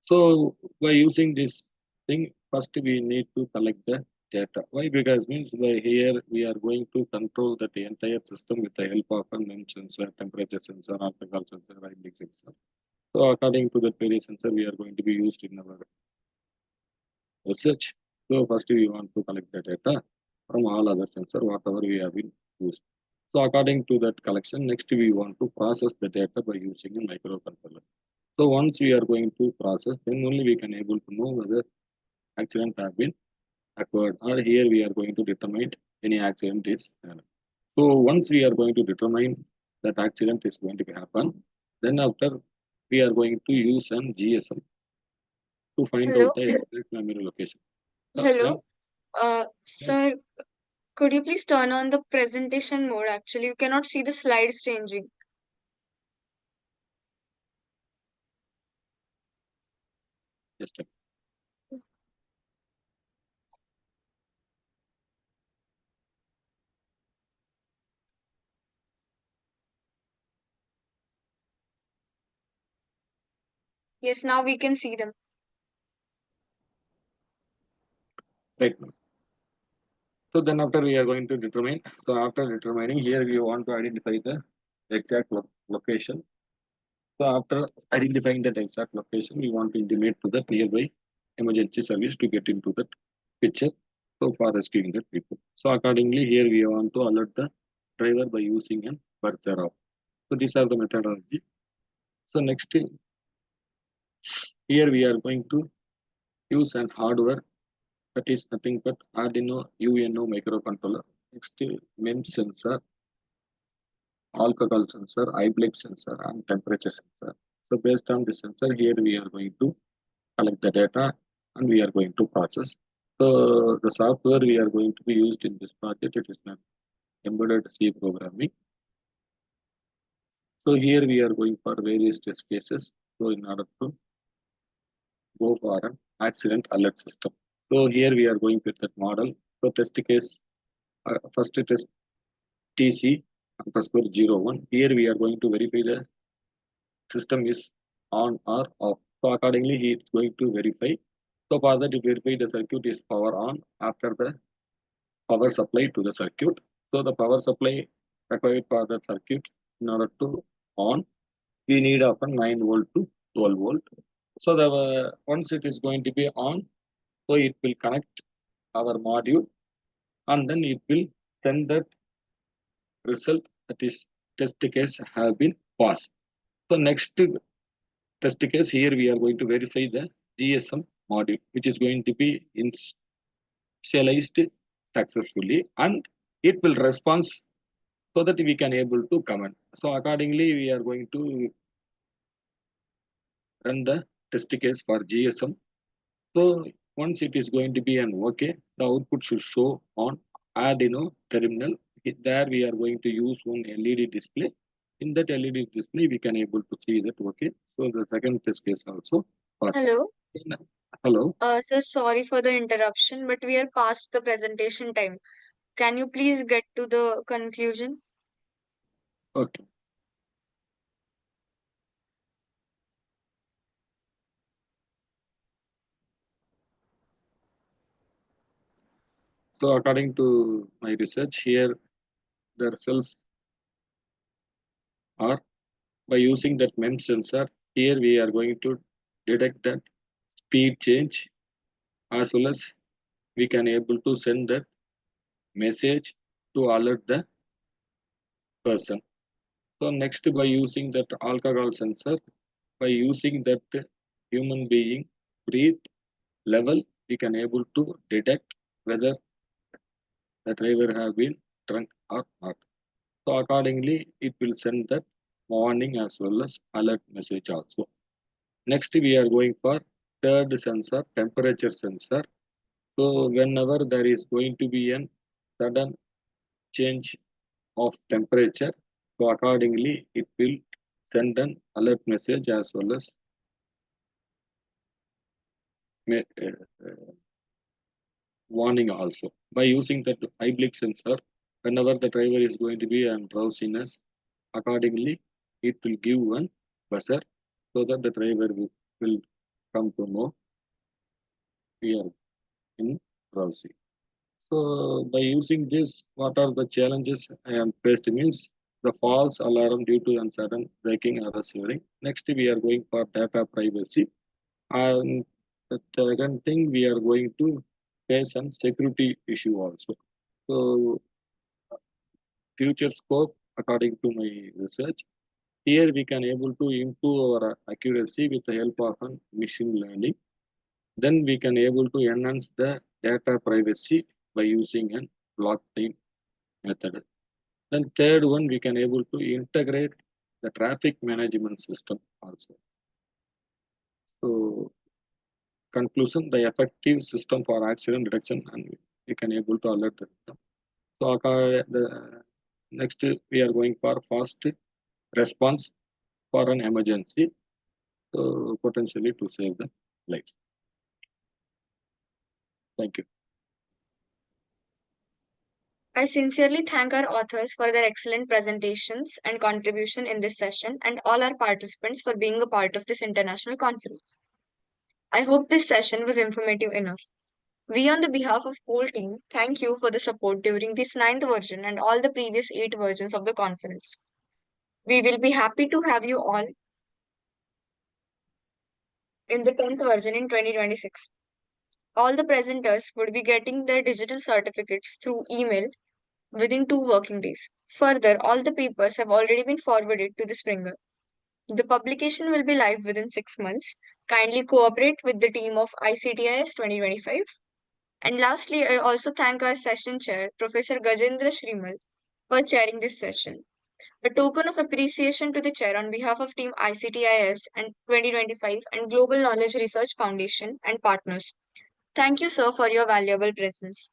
So by using this thing, first we need to collect the data. Why? Because means by here we are going to control that entire system with the help of a MEMS sensor, temperature sensor, alcohol sensor, idling sensor. So according to that various sensor, we are going to be used in our research. So first we want to collect the data from all other sensor, whatever we have been used. So according to that collection, next we want to process the data by using a microcontroller. So once we are going to process, then only we can able to know whether accident have been occurred, or here we are going to determine any accident is. So once we are going to determine that accident is going to happen, then after we are going to use an GSM to find Hello? out the exact memory location. Hello? Ma'am, Sir, could you please turn on the presentation mode? Actually, you cannot see the slides changing. just a Yes, now we can see them. right. So then after we are going to determine, so after determining here we want to identify the exact location. So after identifying that exact location, we want to intimate to the nearby emergency service to get into that picture. So for rescuing the people. So accordingly, here we want to alert the driver by using an buzzer off. So these are the methodology. So next here we are going to use an hardware that is nothing but Arduino UNO microcontroller. Next MEMS sensor, alcohol sensor, eye blink sensor, and temperature sensor. So based on the sensor, here we are going to collect the data and we are going to process. So the software we are going to be used in this project, it is an embedded C programming. So here we are going for various test cases. So in order to go for an accident alert system. So here we are going with that model. So test case, first test TC underscore 01. Here we are going to verify the system is on or off. So accordingly, he is going to verify. So for that, to verify the circuit is power on after the power supply to the circuit. So the power supply required for the circuit in order to on, we need often 9 volt to 12 volt. So the once it is going to be on, so it will connect our module and then it will send that result that is test case have been passed. So next test case here we are going to verify the GSM module which is going to be initialized successfully and it will respond so that we can able to comment. So accordingly we are going to run the test case for GSM. So once it is going to be an OK, the output should show on Arduino terminal. There we are going to use one LED display. In that LED display, we can able to see that OK. So the second test case also passed. Hello? Hello. Sir, sorry for the interruption, but we are past the presentation time. Can you please get to the conclusion? Okay. So according to my research here, the results are by using that MEMS sensor. Here we are going to detect that speed change as well as we can able to send that message to alert the person. So next by using that alcohol sensor, by using that human being breathe level, we can able to detect whether the driver have been drunk or not. So accordingly, it will send that warning as well as alert message also. Next, we are going for third sensor, temperature sensor. So whenever there is going to be a sudden change of temperature, so accordingly it will send an alert message as well as warning also. By using that eye blink sensor, whenever the driver is going to be on drowsiness, accordingly it will give one buzzer so that the driver will come to know we are in drowsy. So by using this, what are the challenges I am faced means the false alarm due to uncertain breaking or receiving. Next, we are going for data privacy. And the second thing, we are going to face some security issue also. So future scope according to my research. Here we can able to improve our accuracy with the help of an machine learning. Then we can able to enhance the data privacy by using a blockchain method. Then third one, we can able to integrate the traffic management system also. So conclusion, the effective system for accident detection, and we can able to alert the system. So next we are going for fast response for an emergency, so potentially to save the life. Thank you. I sincerely thank our authors for their excellent presentations and contribution in this session, and all our participants for being a part of this international conference. I hope this session was informative enough. We, on the behalf of whole team, thank you for the support during this 9th version and all the previous 8 versions of the conference. We will be happy to have you all in the 10th version in 2026. All the presenters would be getting their digital certificates through email within 2 working days. Further, all the papers have already been forwarded to the Springer. The publication will be live within 6 months. Kindly cooperate with the team of ICTIS 2025. And lastly, I also thank our session chair, Professor Gajendra Shrimal, for chairing this session. A token of appreciation to the chair on behalf of Team ICTIS and 2025 and Global Knowledge Research Foundation and partners. Thank you, sir, for your valuable presence.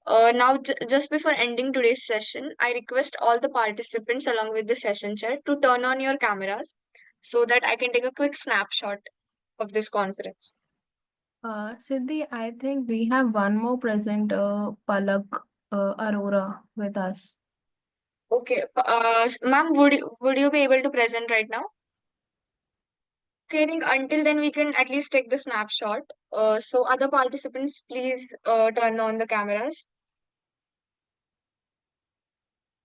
Now, just before ending today's session, I request all the participants along with the session chair to turn on your cameras so that I can take a quick snapshot of this conference. Siddhi, I think we have one more presenter, Palak Arora, with us. Okay, ma'am, would you be able to present right now? Okay, I think until then we can at least take the snapshot. So other participants, please turn on the cameras.